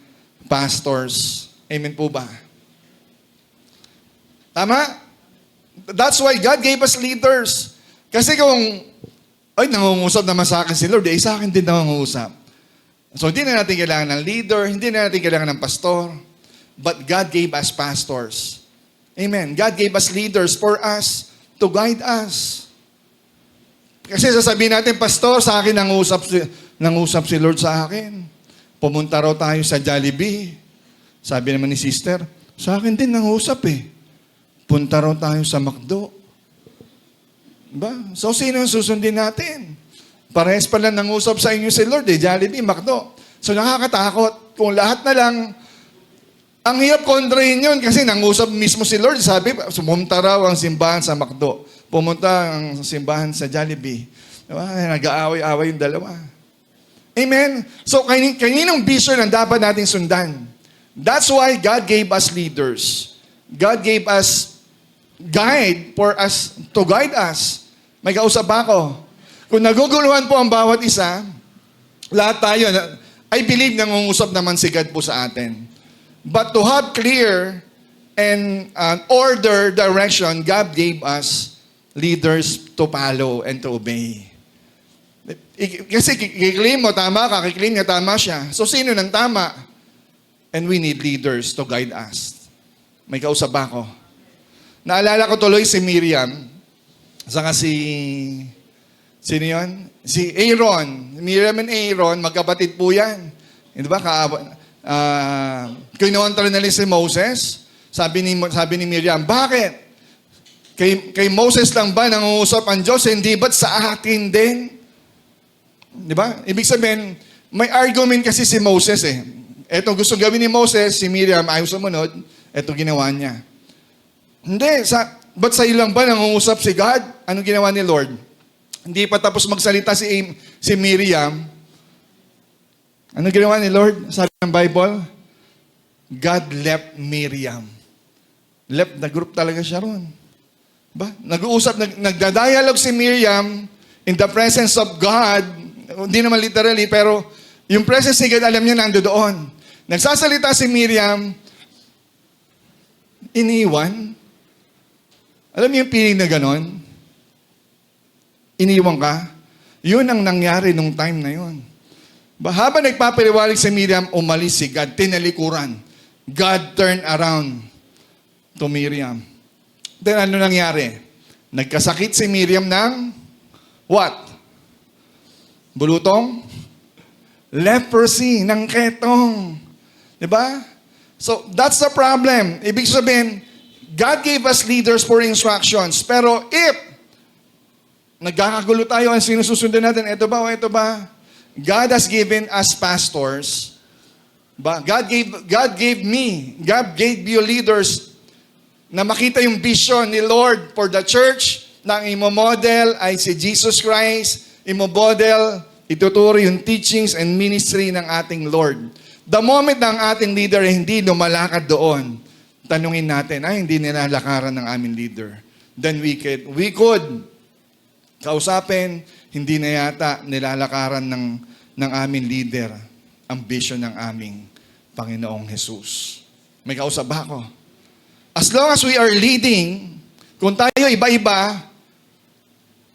pastors. Amen po ba? Tama? That's why God gave us leaders. Kasi kung, ay, nangungusap naman sa akin si Lord, sa akin din nangungusap. So, hindi na natin kailangan ng leader, hindi na natin kailangan ng pastor, but God gave us pastors. Amen. God gave us leaders for us to guide us. Kasi sasabihin natin, pastor, sa akin nangusap si Lord sa akin. Pumunta raw tayo sa Jollibee. Sabi naman ni sister, sa akin din nangusap eh. Punta raw tayo sa McDo. Diba? So, sino ang susundin natin? Parehas pala nangusap sa inyo si Lord eh, Jollibee, McDo. So, nakakatakot. Kung lahat na lang, ang hirap kontrahin yun kasi nangusap mismo si Lord. Sabi, sumunta raw ang simbahan sa McDo. Pumunta ang simbahan sa Jollibee. Diba? Nag-aaway-aaway yung dalawa. Amen? So, kaninong vision ang dapat nating sundan? That's why God gave us leaders. God gave us guide for us, to guide us. May kausap ako. Kung naguguluhan po ang bawat isa, lahat tayo, I believe nangungusap naman si God po sa atin. But to have clear and order direction, God gave us leaders to follow and to obey. Kasi kiklaim mo, tama ka, kiklaim niya, tama siya. So sino nang tama? And we need leaders to guide us. May kausap ako. Naalala ko tuloy si Miriam, saka sino yun? Si Aaron. Miriam and Aaron, magkapatid po yan. Hindi ba? Kinontra nila si Moses. Sabi ni Miriam, bakit? Kay Moses lang ba nangungusap ang Diyos? Hindi ba't sa atin din? Di ba? Ibig sabihin, may argument kasi si Moses eh. Ito gusto gawin ni Moses, si Miriam ayaw sumunod, ito ginawa niya. Hindi, ba't sa ilang ba nangungusap si God? Anong ginawa ni Lord? Hindi pa tapos magsalita si Miriam. Anong ginawa ni Lord? Sabi ng Bible, God left Miriam. Left na group talaga siya ron. Ba? Nag-uusap, nagda-dialogue si Miriam in the presence of God. Hindi naman literally, pero yung presence ni God, alam niya nando doon. Nagsasalita si Miriam, iniwan. Alam niyo yung feeling na ganon? Iniwan ka? Yun ang nangyari nung time na yun. Habang nagpapaliwalag si Miriam, umalis si God, tinalikuran. God turned around to Miriam. Then ano nangyari? Nagkasakit si Miriam ng what? Bulutong? Leprosy, ng ketong. Diba? So, that's the problem. Ibig sabihin, God gave us leaders for instructions. Pero if nagkakagulo tayo ang sinusundan natin, ito ba o ito ba? God has given us pastors. God gave you leaders na makita yung vision ni Lord for the church na ang imo-model ay si Jesus Christ. Imo-model, ituturo yung teachings and ministry ng ating Lord. The moment na ang ating leader ay hindi lumalakad doon, tanungin natin, hindi nilalakaran ng aming leader. Then we could kausapin, hindi na yata nilalakaran ng aming leader ang vision ng aming Panginoong Jesus. May kausap ba ako? As long as we are leading, kung tayo iba-iba,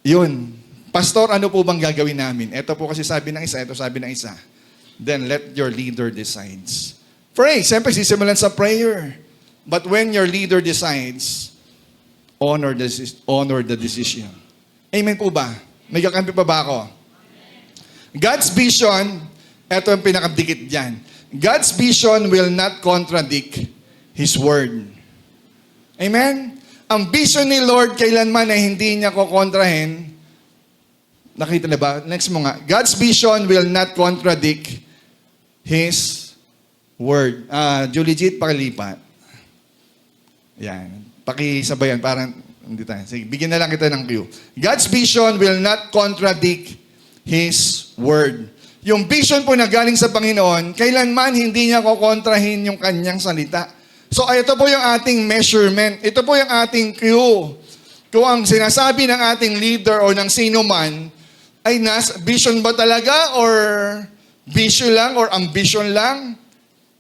yun. Pastor, ano po bang gagawin namin? Ito po kasi sabi ng isa, ito sabi ng isa. Then let your leader decides. Pray. Siyempre, sisimulan sa prayer. But when your leader decides, honor the decision. Amen po ba? May kakampi pa ba ako? God's vision, ito ang pinakadikit dyan. God's vision will not contradict His word. Amen? Ang vision ni Lord, kailanman ay hindi niya kukontrahin. Nakita na ba? Next mo nga. God's vision will not contradict His word. Julie Jit, pakilipat. Yan. Pakisabayan, parang, hindi tayo. Sige, bigyan na lang kita ng cue. God's vision will not contradict His word. Yung vision po na galing sa Panginoon, kailanman hindi niya kukontrahin yung kanyang salita. So, ito po yung ating measurement. Ito po yung ating cue. Kung ang sinasabi ng ating leader o ng sino man, ay vision ba talaga or vision lang or ambition lang,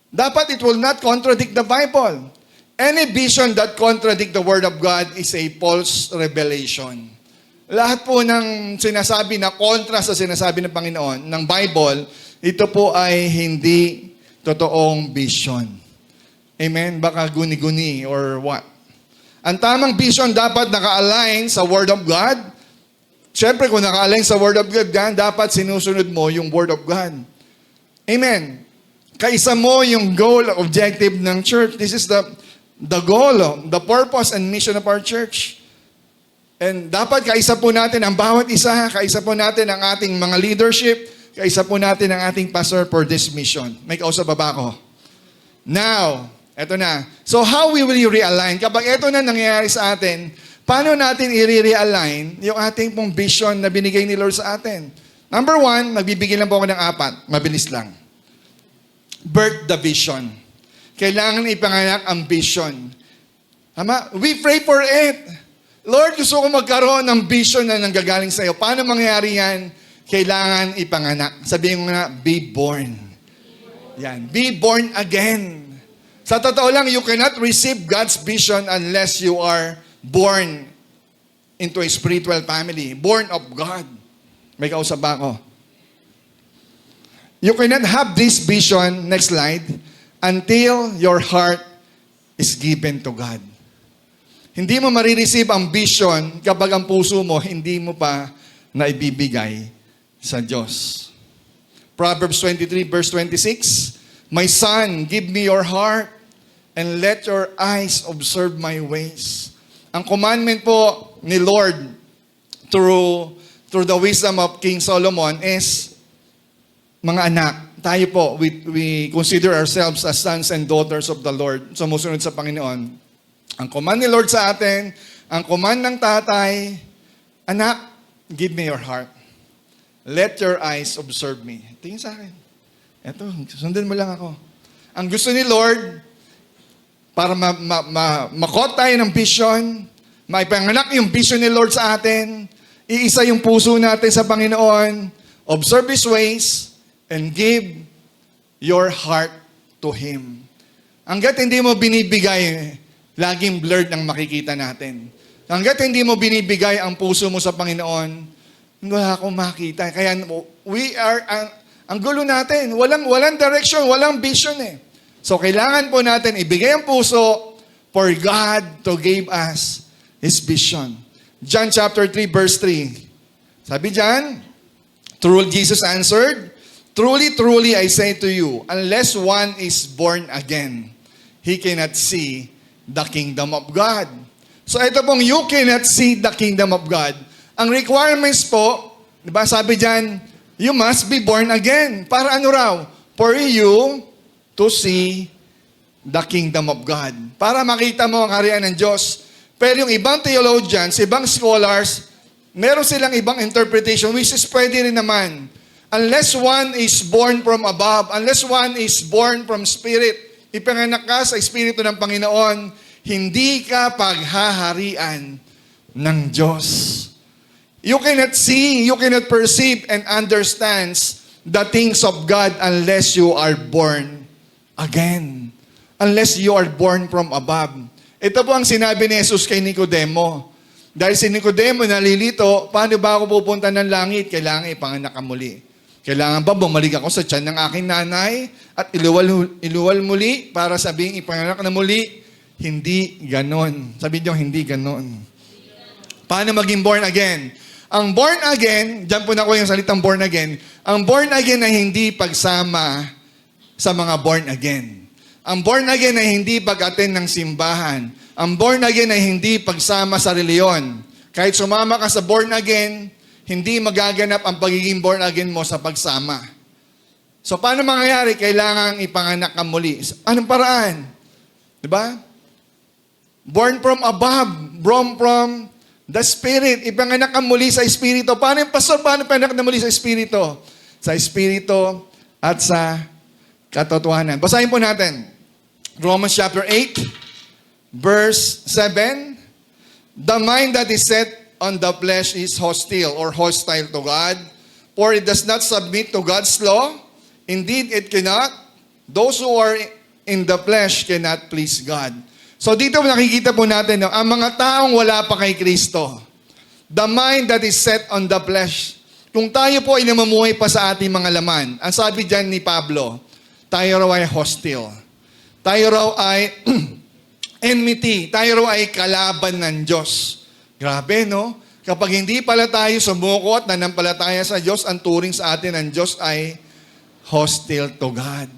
dapat it will not contradict the Bible. Any vision that contradict the Word of God is a false revelation. Lahat po ng sinasabi na kontra sa sinasabi ng Panginoon, ng Bible, ito po ay hindi totoong vision. Amen? Baka guni-guni or what? Ang tamang vision dapat naka-align sa Word of God. Siyempre, kung naka-align sa Word of God, dapat sinusunod mo yung Word of God. Amen. Kaisa mo yung goal, objective ng church. This is the goal, the purpose and mission of our church. And dapat kaisa po natin ang bawat isa, kaisa po natin ang ating mga leadership, kaisa po natin ang ating pastor for this mission. May kausap ba ako? Now, eto na. So how we will realign? Kapag eto na nangyayari sa atin, paano natin i-realign yung ating pong vision na binigay ni Lord sa atin? Number 1, magbibigay lang po ako ng 4. Mabilis lang. Birth the vision. Kailangan ipanganak ang vision. Tama? We pray for it. Lord, gusto ko magkaroon ng vision na nanggagaling sa iyo. Paano mangyayari yan? Kailangan ipanganak. Sabihin ko na, be born. Yan. Be born again. Sa totoo lang, you cannot receive God's vision unless you are born into a spiritual family. Born of God. May kausap ba ako? You cannot have this vision, next slide, until your heart is given to God. Hindi mo marireceive ang vision kapag ang puso mo hindi mo pa naibibigay sa Diyos. Proverbs 23 verse 26, My son, give me your heart and let your eyes observe my ways. Ang commandment po ni Lord through the wisdom of King Solomon is, mga anak, tayo po, we consider ourselves as sons and daughters of the Lord, sumusunod sa Panginoon. Ang command ni Lord sa atin, ang command ng tatay, anak, give me your heart. Let your eyes observe me. Tingin sa akin. Eto, sundan mo lang ako. Ang gusto ni Lord, para makot tayo ng vision, maipanganak yung vision ni Lord sa atin, iisa yung puso natin sa Panginoon, observe His ways, and give your heart to Him. Hanggat hindi mo binibigay, laging blurred ang makikita natin. Hanggat hindi mo binibigay ang puso mo sa Panginoon, wala akong makita. Kaya ang gulo natin, walang direction, walang vision eh. So kailangan po natin ibigay ang puso for God to give us His vision. John chapter 3 verse 3. Sabi diyan, truly Jesus answered, Truly, truly, I say to you, unless one is born again, he cannot see the kingdom of God. So ito pong you cannot see the kingdom of God. Ang requirements po, di ba sabi dyan, you must be born again. Para ano raw? For you to see the kingdom of God. Para makita mo ang kaharian ng Diyos. Pero yung ibang theologians, ibang scholars, meron silang ibang interpretation, which is pwede rin naman. Unless one is born from above, unless one is born from spirit, ipanganak ka sa Espiritu ng Panginoon, hindi ka paghaharian ng Diyos. You cannot see, you cannot perceive and understand the things of God unless you are born again. Unless you are born from above. Ito po ang sinabi ni Jesus kay Nicodemo. Dahil si Nicodemo nalilito, paano ba ako pupunta ng langit? Kailangan ipanganak ka muli. Kailangan ba bumalik ako sa tiyan ng aking nanay at iluwal muli para sabing ipanganak na muli? Hindi ganon. Sabi niyo, hindi ganon. Paano maging born again? Ang born again, dyan po na ko yung salitang born again, ang born again ay hindi pagsama sa mga born again. Ang born again ay hindi pag-attend ng simbahan. Ang born again ay hindi pagsama sa reliyon. Kahit sumama ka sa born again, hindi magaganap ang pagiging born again mo sa pagsama. So, paano mangyayari? Kailangang ipanganak ka muli. Anong paraan? Diba? Born from above. Born from the Spirit. Ipanganak ka muli sa Espiritu. Paano yung pastor? Paano ipanganak na muli sa Espiritu? Sa Espiritu at sa katotohanan. Basahin po natin. Romans chapter 8, verse 7. The mind that is set on the flesh is hostile or hostile to God, for it does not submit to God's law. Indeed, it cannot. Those who are in the flesh cannot please God. So dito nakikita po natin, no, ang mga taong wala pa kay Kristo, the mind that is set on the flesh, kung tayo po ay namumuhay pa sa ating mga laman, ang sabi dyan ni Pablo, tayo raw ay hostile. Tayo raw ay enmity. Tayo raw ay kalaban ng Diyos. Grabe, no? Kapag hindi pala tayo sumuko at nanampalataya sa Diyos, ang turing sa atin ng Diyos ay hostile to God.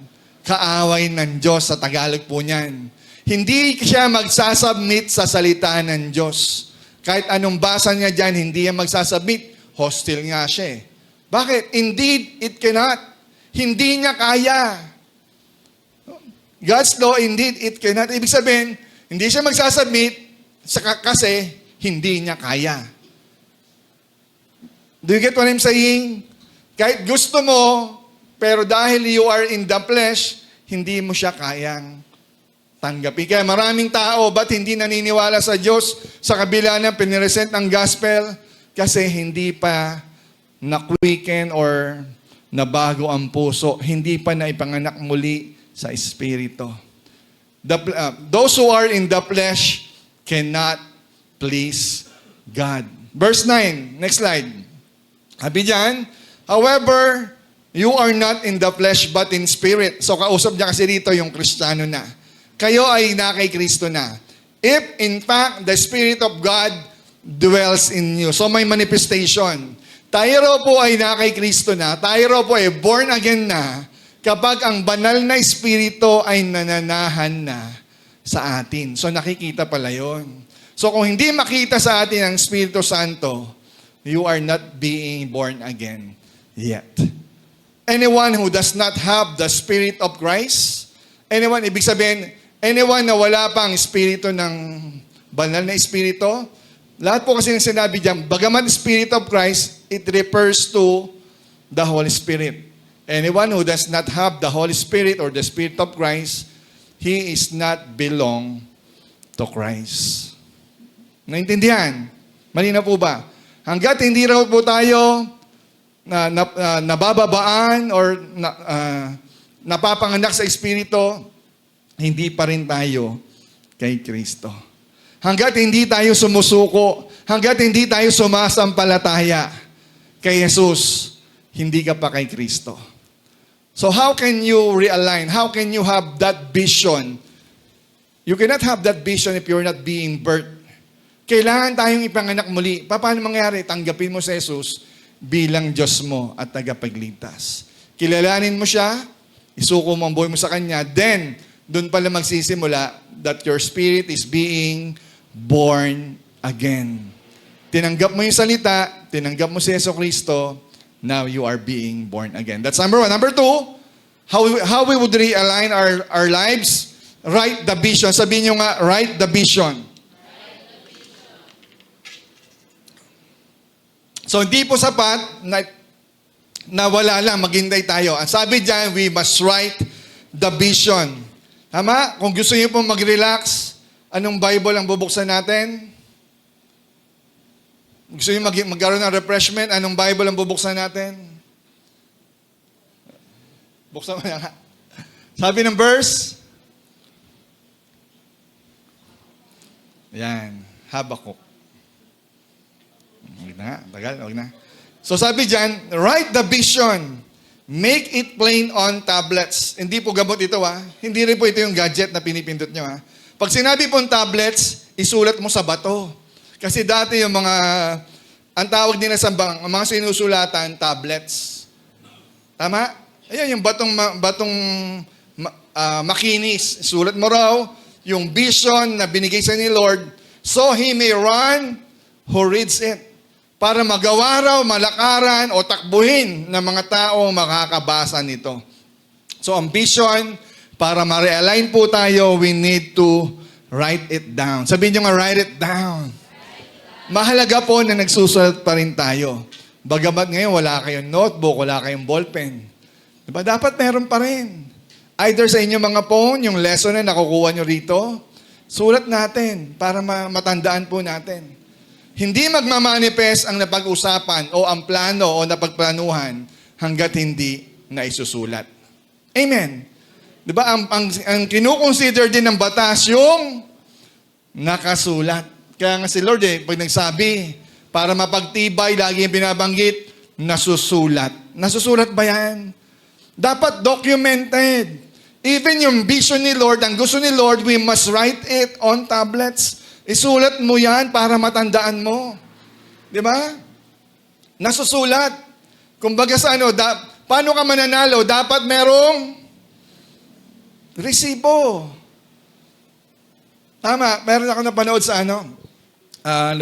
Kaaway ng Diyos, sa Tagalog po niyan. Hindi siya magsasubmit sa salita ng Diyos. Kahit anong basa niya dyan, hindi niya magsasubmit. Hostile nga siya. Bakit? Indeed, it cannot. Hindi niya kaya. God's law, indeed, it cannot. Ibig sabihin, hindi siya magsasubmit kasi hindi niya kaya. Do you get what I'm saying? Kahit gusto mo, pero dahil you are in the flesh, hindi mo siya kayang tanggapin. Kaya maraming tao, ba't hindi naniniwala sa Diyos sa kabila ng piniresent ng gospel? Kasi hindi pa na-quicken or nabago ang puso. Hindi pa naipanganak muli sa Espiritu. Those who are in the flesh cannot please God. Verse 9, next slide. Sabi diyan, however, you are not in the flesh but in spirit. So kausap niya kasi dito yung Kristiyano na. Kayo ay na kay Kristo na. If in fact the Spirit of God dwells in you. So may manifestation. Tayo raw po ay na kay Kristo na. Tayo raw po ay born again na kapag ang banal na Espiritu ay nananahan na sa atin. So nakikita pala yun. So kung hindi makita sa atin ang Espiritu Santo, you are not being born again yet. Anyone who does not have the Spirit of Christ, ibig sabihin, anyone na wala pang Espiritu ng banal na Espiritu, lahat po kasi ng sinabi diyan, bagaman Spirit of Christ, it refers to the Holy Spirit. Anyone who does not have the Holy Spirit or the Spirit of Christ, he is not belong to Christ. Naintindihan? Malinaw po ba? Hanggat hindi raw po tayo nabababaan or napapanganak sa Espiritu, hindi pa rin tayo kay Kristo. Hanggat hindi tayo sumusuko, hanggat hindi tayo sumasampalataya kay Jesus, hindi ka pa kay Kristo. So how can you realign? How can you have that vision? You cannot have that vision if you're not being birthed. Kailangan tayong ipanganak muli. Paano mangyari? Tanggapin mo si Jesus bilang Diyos mo at tagapagligtas. Kilalanin mo siya, isuko mo ang buhay mo sa Kanya, then, doon pala magsisimula that your spirit is being born again. Tinanggap mo yung salita, tinanggap mo si Yesu Cristo, now you are being born again. That's number one. Number two, how we would realign our lives? Write the vision. Sabihin nyo nga, write the vision. So, hindi po sapat na wala lang, maghintay tayo. Ang sabi dyan, we must write the vision. Tama? Kung gusto niyo po mag-relax, anong Bible ang bubuksan natin? Gusto niyo magkaroon ng refreshment, anong Bible ang bubuksan natin? Buksan mo na. Sabi ng verse, yan, Habakuk. Huwag na, tagal, huwag na. So sabi dyan, write the vision. Make it plain on tablets. Hindi po gamot ito ha. Hindi rin po ito yung gadget na pinipindot nyo ha. Pag sinabi pong tablets, isulat mo sa bato. Kasi dati yung mga, ang tawag nila sa mga sinusulatan, tablets. Tama? Ayan, yung batong makinis. Isulat mo raw yung vision na binigay sa ni Lord, so He may run who reads it. Para magawa raw, malakaran o takbuhin ng mga tao makakabasa nito. So ang vision, para ma-realign po tayo, we need to write it down. Sabihin nyo nga, write it down. Mahalaga po na nagsusulat pa rin tayo. Bagamat ngayon, wala kayong notebook, wala kayong ballpen. Diba? Dapat meron pa rin. Either sa inyong mga phone, yung lesson na nakukuha nyo rito, sulat natin para matandaan po natin. Hindi magmamanifest ang napag-usapan o ang plano o napagplanuhan hanggat hindi na isusulat. Amen. Di ba? Ang kinukonsider din ng batas yung nakasulat. Kaya nga si Lord pag nagsabi, para mapagtibay, lagi yung binabanggit, nasusulat. Nasusulat ba yan? Dapat documented. Even yung vision ni Lord, ang gusto ni Lord, we must write it on tablets. Isulat mo yan para matandaan mo. Di ba? Nasusulat. Kumbaga sa paano ka mananalo? Dapat merong resibo. Tama, meron ako napanood sa ano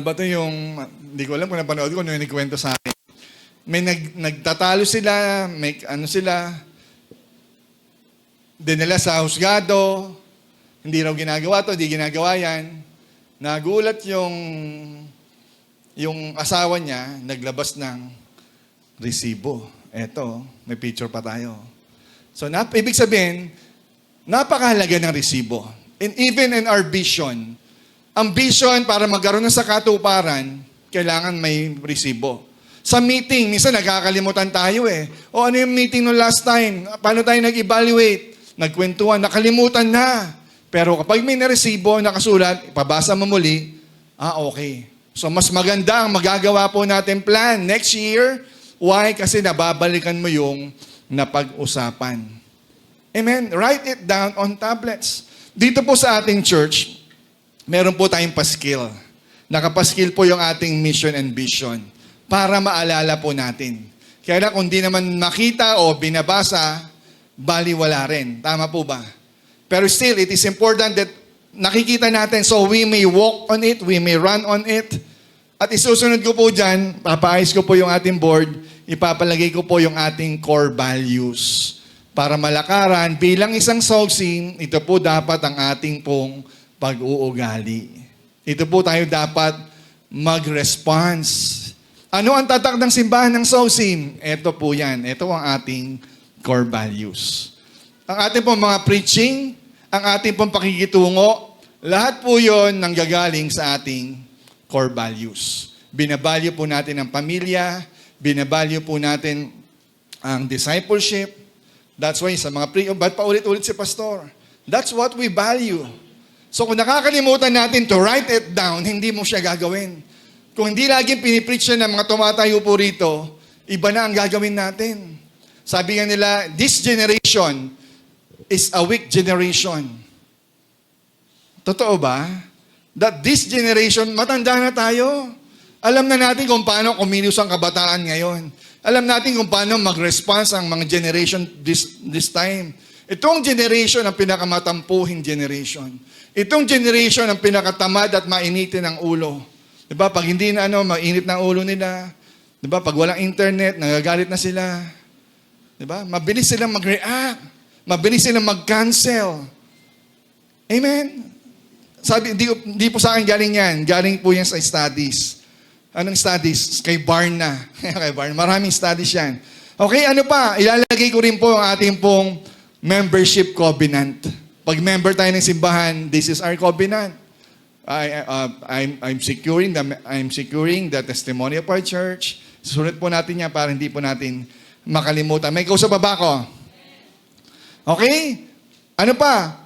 ba ito yung, hindi ko alam kung napanood ko, ano yung nagkwento sa akin. May nagtatalo sila, may sila, dinala sa husgado, hindi raw ginagawa to, hindi ginagawa yan. Nagulat yung asawa niya, naglabas ng resibo. Eto, may picture pa tayo. So, ibig sabihin, napakahalaga ng resibo. And even in our vision, ang vision para magkaroon ng sakatuparan, kailangan may resibo. Sa meeting, minsan nakakalimutan tayo O ano yung meeting no last time? Paano tayo nag-evaluate? Nagkwentuhan, nakalimutan na. Pero kapag may naresibo, nakasulat, ipabasa mo muli, okay. So mas maganda ang magagawa po natin plan next year. Why? Kasi nababalikan mo yung napag-usapan. Amen? Write it down on tablets. Dito po sa ating church, meron po tayong paskil. Nakapaskil po yung ating mission and vision para maalala po natin. Kaya kung di naman makita o binabasa, baliwala rin. Tama po ba? Pero still, it is important that nakikita natin so we may walk on it, we may run on it. At isusunod ko po dyan, papaayos ko po yung ating board, ipapalagay ko po yung ating core values. Para malakaran, bilang isang Sogsim, ito po dapat ang ating pong pag-uugali. Ito po tayo dapat mag-response. Ano ang tatak ng simbahan ng Sogsim? Ito po yan. Ito ang ating core values. Ang ating pong mga preaching, ang ating pong pakikitungo, lahat po yon nanggagaling sa ating core values. Binabalyo po natin ang pamilya, binabalyo po natin ang discipleship. That's why sa mga ba't paulit-ulit si pastor? That's what we value. So kung nakakalimutan natin to write it down, hindi mo siya gagawin. Kung hindi laging pinipreach siya ng mga tumatayo po rito, iba na ang gagawin natin. Sabi nga nila, this generation is a weak generation. Totoo ba? That this generation, matanda na tayo. Alam na natin kung paano kumilos ang kabataan ngayon. Alam natin kung paano mag-response ang mga generation this time. Itong generation ang pinakamatampuhin generation. Itong generation ang pinakatamad at mainitin ang ulo. Diba? Pag hindi na mainit na ulo nila. Diba? Pag walang internet, nagagalit na sila. Diba? Mabilis silang mag-react. Mabilis silang mag-cancel. Amen? Sabi, di po sa akin galing yan. Galing po yan sa studies. Anong studies? Kay Barna. Kay Barna. Maraming studies yan. Okay, ano pa? Ilalagay ko rin po ang ating pong membership covenant. Pag member tayo ng simbahan, this is our covenant. I'm securing the testimony of our church. Susunod po natin yan para hindi po natin makalimutan. May kausap pa ba ako? Okay? Ano pa?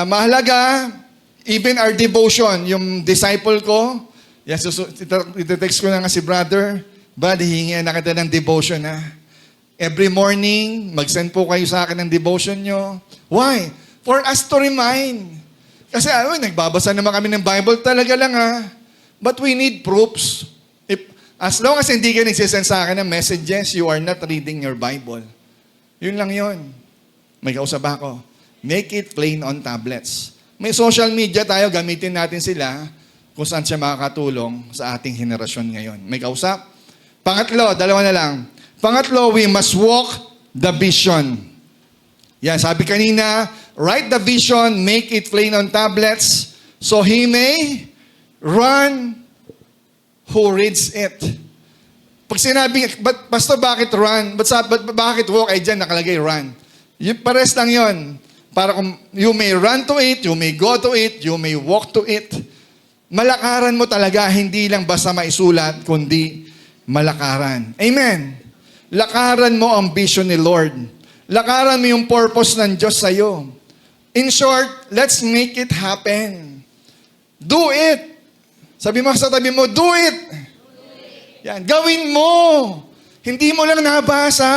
Mahalaga, even our devotion, yung disciple ko, yes, itetext ko na nga si brother, Brad, hihingi na kita ng devotion Every morning, mag-send po kayo sa akin ng devotion nyo. Why? For us to remind. Kasi nagbabasa naman kami ng Bible, talaga lang But we need proofs. As long as hindi ka nagsisend sa akin ng messages, you are not reading your Bible. Yun lang yun. May kausap ako. Make it plain on tablets. May social media tayo, gamitin natin sila kung saan siya makakatulong sa ating henerasyon ngayon. May kausap? Pangatlo, dalawa na lang. Pangatlo, we must walk the vision. Yan, sabi kanina, write the vision, make it plain on tablets, so he may run who reads it. Pag sinabi, Pastor, bakit run? Bakit walk? Ay dyan, nakalagay run. Pares lang yon. Para kung you may run to it, you may go to it, you may walk to it. Malakaran mo talaga, hindi lang basta maisulat, kundi malakaran. Amen. Lakaran mo ang vision ni Lord. Lakaran mo yung purpose ng Diyos sa'yo. In short, let's make it happen. Do it. Sabi mo sa tabi mo, do it. Yan, gawin mo. Hindi mo lang nabasa.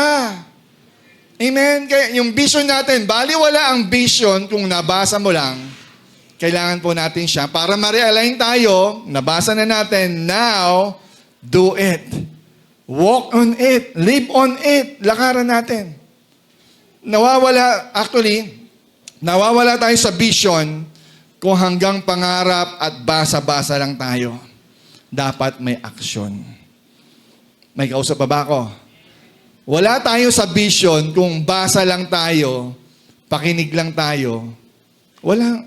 Amen? Kaya yung vision natin, baliwala ang vision kung nabasa mo lang. Kailangan po natin siya para ma-realign tayo, nabasa na natin, now, do it. Walk on it. Live on it. Lakaran natin. Nawawala tayo sa vision kung hanggang pangarap at basa-basa lang tayo. Dapat may aksyon. May kausap pa ba ako? Wala tayo sa vision kung basa lang tayo, pakinig lang tayo. Wala.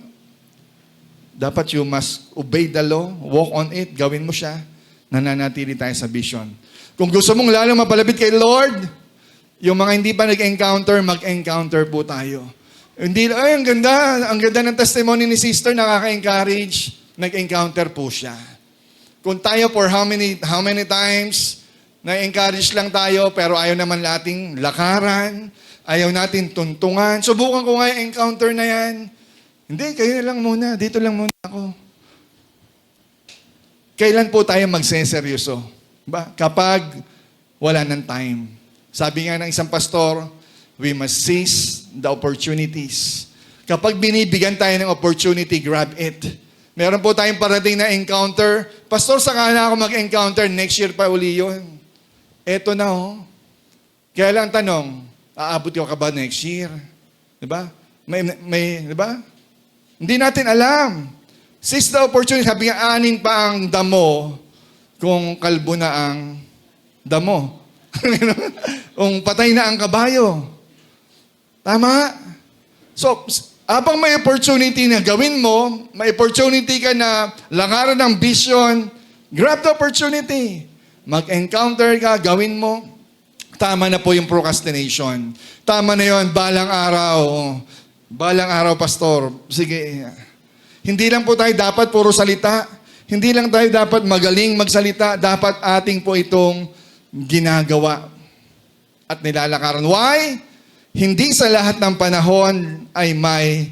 Dapat you must obey the law, walk on it, gawin mo siya, nananatili tayo sa vision. Kung gusto mong lalo mapalapit kay Lord, yung mga hindi pa nag-encounter, mag-encounter po tayo. Hindi, ay, ang ganda ng testimony ni sister, nakaka-encourage. Nag-encounter po siya. Kung tayo for how many times, na-encourage lang tayo, pero ayaw naman nating lakaran, ayaw natin tuntungan. Subukan ko nga yung encounter na yan. Hindi, kayo na lang muna. Dito lang muna ako. Kailan po tayo magseseryoso? Ba? Kapag wala ng time. Sabi nga ng isang pastor, we must seize the opportunities. Kapag binibigyan tayo ng opportunity, grab it. Meron po tayong parating na encounter. Pastor, saka na ako mag-encounter. Next year pa uli yun. Eto na oh. Kaya lang tanong, aabot ka ba next year? Diba? Diba? Hindi natin alam. Seize the opportunity. Sabi nga, anin pa ang damo kung kalbo na ang damo. Kung patay na ang kabayo. Tama? So, habang may opportunity na gawin mo, may opportunity ka na langaran ng vision, grab the opportunity. Mag-encounter ka, gawin mo. Tama na po yung procrastination. Tama na yon, balang araw. Balang araw, pastor. Sige. Hindi lang po tayo dapat puro salita. Hindi lang tayo dapat magaling magsalita. Dapat ating po itong ginagawa at nilalakaran. Why? Hindi sa lahat ng panahon ay may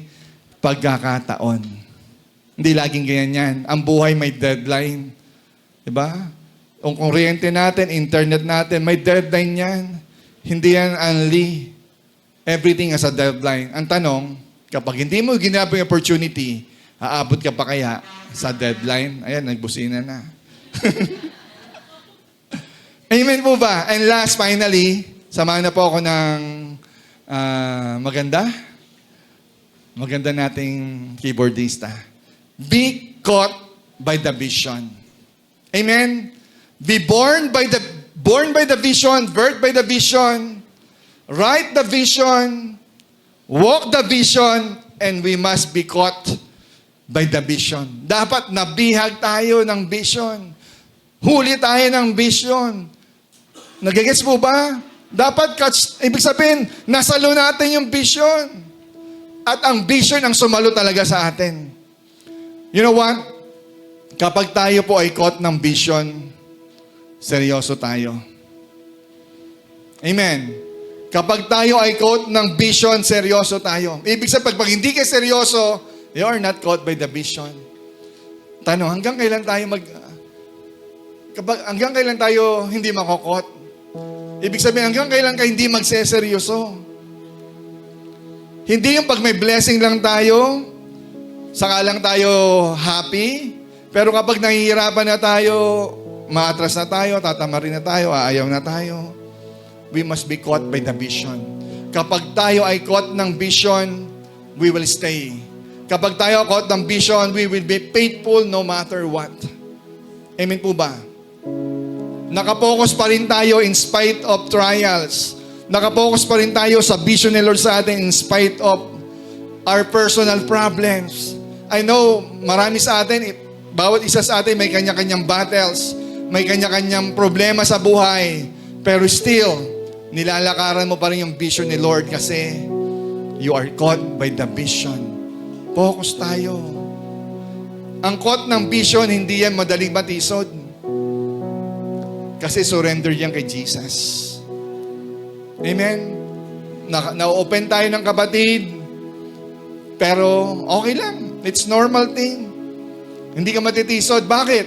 pagkakataon. Hindi laging ganyan yan. Ang buhay may deadline. Diba? Ang kuryente natin, internet natin, may deadline yan. Hindi yan only. Everything has a deadline. Ang tanong, kapag hindi mo ginagawa yung opportunity, aabot ka pa kaya sa deadline? Ayan, nagbusina na. Amen po ba? And last, finally, samahan na po ako ng maganda nating keyboardista. Be caught by the vision. Amen? Be born by the vision, birthed by the vision, write the vision, walk the vision, and we must be caught by the vision. Dapat nabihag tayo ng vision. Huli tayo ng vision. Nagigets po ba? Dapat, ibig sabihin, nasalo natin yung vision. At ang vision ang sumalo talaga sa atin. You know what? Kapag tayo po ay caught ng vision, seryoso tayo. Amen. Kapag tayo ay caught ng vision, seryoso tayo. Ibig sabihin, pag hindi ka seryoso, you are not caught by the vision. Tanong, hanggang kailan tayo hindi makokot? Ibig sabihin, hanggang kailan ka hindi magseseryoso? Hindi yung pag may blessing lang tayo, saka lang tayo happy, pero kapag nahihirapan na tayo, maatras na tayo, tatamarin na tayo, aayaw na tayo. We must be caught by the vision. Kapag tayo ay caught ng vision, we will stay. Kapag tayo caught ng vision, we will be faithful no matter what. Amen po ba? Nakapokus pa rin tayo in spite of trials. Nakapokus pa rin tayo sa vision ni Lord sa atin in spite of our personal problems. I know, marami sa atin, bawat isa sa atin may kanya-kanyang battles, may kanya-kanyang problema sa buhay, pero still, nilalakaran mo pa rin yung vision ni Lord kasi you are caught by the vision. Focus tayo. Ang caught ng vision, hindi yan madaling matisod. Kasi surrender yan kay Jesus. Amen? na-open tayo ng kapatid, pero okay lang. It's normal thing. Hindi ka matitisod. Bakit?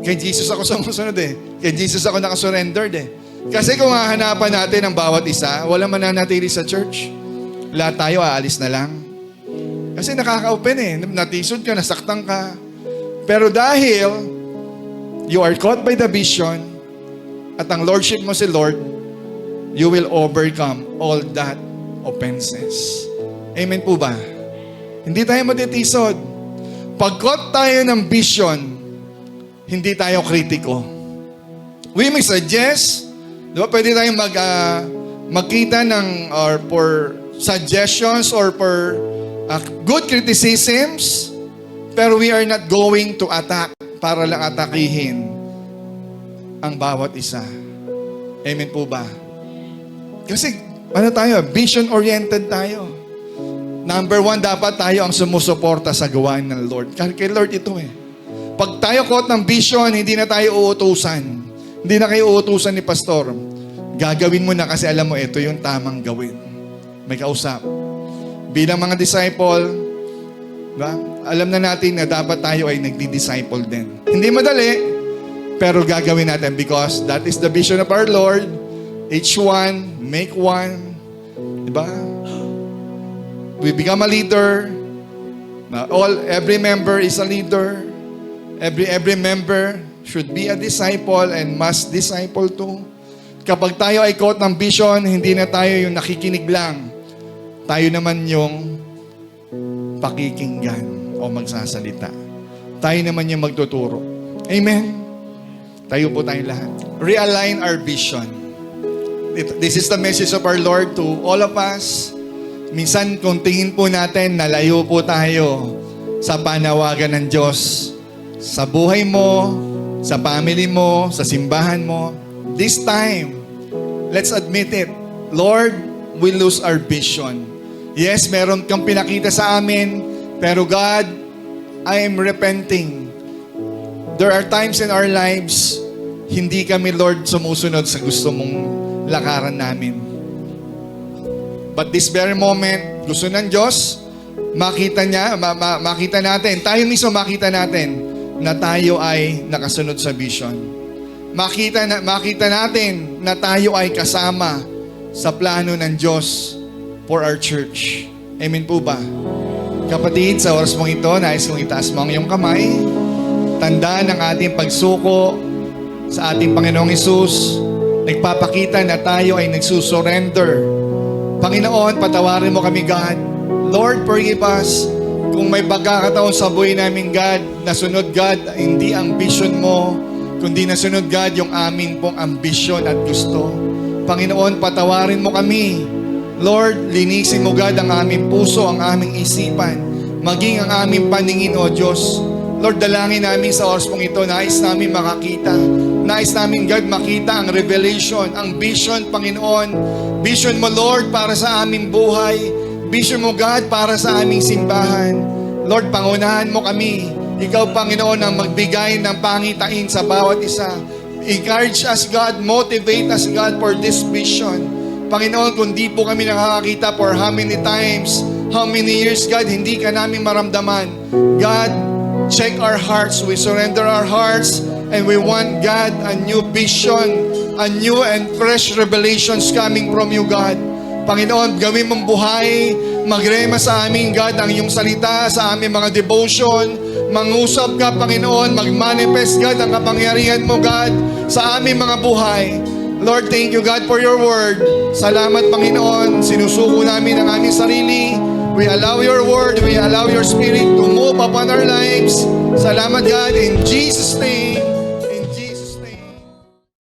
Kay Jesus ako sumusunod eh. Kay Jesus ako nakasurrendered eh. Kasi kung hahanapan natin ang bawat isa, wala mananatili sa church. Lahat tayo aalis na lang. Kasi nakaka-open eh. Natisod ka, nasaktan ka. Pero dahil you are caught by the vision at ang lordship mo si Lord, you will overcome all that offenses. Amen po ba? Hindi tayo matitisod. Pag-caught tayo ng vision, hindi tayo kritiko. We may suggest, di ba, pwede tayong magkita ng, or for suggestions or for good criticisms, pero we are not going to attack para lang atakihin ang bawat isa. Amen po ba? Kasi, tayo? Vision-oriented tayo. Number 1, dapat tayo ang sumusuporta sa gawain ng Lord. Kay Lord ito eh. Pag tayo caught ng vision, hindi na tayo uutusan. Hindi na kayo uutusan ni Pastor. Gagawin mo na kasi alam mo, ito yung tamang gawin. May kausap. Bilang mga disciple, ba? Alam na natin na dapat tayo ay nagdi-disciple din. Hindi madali, pero gagawin natin because that is the vision of our Lord. Each one, make one. Diba? We become a leader. Every member is a leader. Every member should be a disciple and must disciple too. Kapag tayo ay caught ng vision, hindi na tayo yung nakikinig lang. Tayo naman yung pakikinggan o magsasalita. Tayo naman yung magtuturo. Amen? Tayo po tayong lahat. Realign our vision. This is the message of our Lord to all of us. Minsan, kung tingin po natin, nalayo po tayo sa panawagan ng Diyos. Sa buhay mo, sa family mo, sa simbahan mo. This time, let's admit it. Lord, we lose our vision. Yes, meron kang pinakita sa amin, pero God, I am repenting. There are times in our lives, hindi kami, Lord, sumusunod sa gusto mong lakaran namin. But this very moment, gusto ng Diyos, makita natin, tayo mismo makita natin na tayo ay nakasunod sa vision. Makita natin na tayo ay kasama sa plano ng Diyos for our church. Amen po ba? Kapatid, sa oras mong ito, nais kong itaas mo ang iyong kamay. Tandaan ang ating pagsuko sa ating Panginoong Hesus. Nagpapakita na tayo ay nagsusurrender. Panginoon, patawarin mo kami, God. Lord, forgive us kung may pagkakataon sa buhay namin, God, nasunod, God, hindi ang vision mo, kundi nasunod, God, yung amin pong ambisyon at gusto. Panginoon, patawarin mo kami. Lord, linisin mo, God, ang aming puso, ang aming isipan, maging ang aming paningin, O Diyos. Lord, dalangin namin sa oras pong ito, nais namin makakita. Nais namin, God, makita ang revelation, ang vision, Panginoon. Vision mo, Lord, para sa aming buhay. Vision mo, God, para sa aming simbahan. Lord, pangunahan mo kami. Ikaw, Panginoon, ang magbigay ng pangitain sa bawat isa. Encourage us, God. Motivate us, God, for this vision. Panginoon, kung di po kami nakakakita for how many times, how many years, God, hindi ka namin maramdaman. God, check our hearts. We surrender our hearts and we want, God, a new vision, a new and fresh revelations coming from you, God. Panginoon, gawin mong buhay, magrema sa amin, God, ang iyong salita sa aming mga devotion. Mangusap ka, Panginoon, mag-manifest, God, ang kapangyarihan mo, God, sa aming mga buhay. Lord, thank you, God, for your word. Salamat, Panginoon. Sinusuko namin ang aming sarili. We allow your word, we allow your spirit to move upon our lives. Salamat, God, in Jesus' name.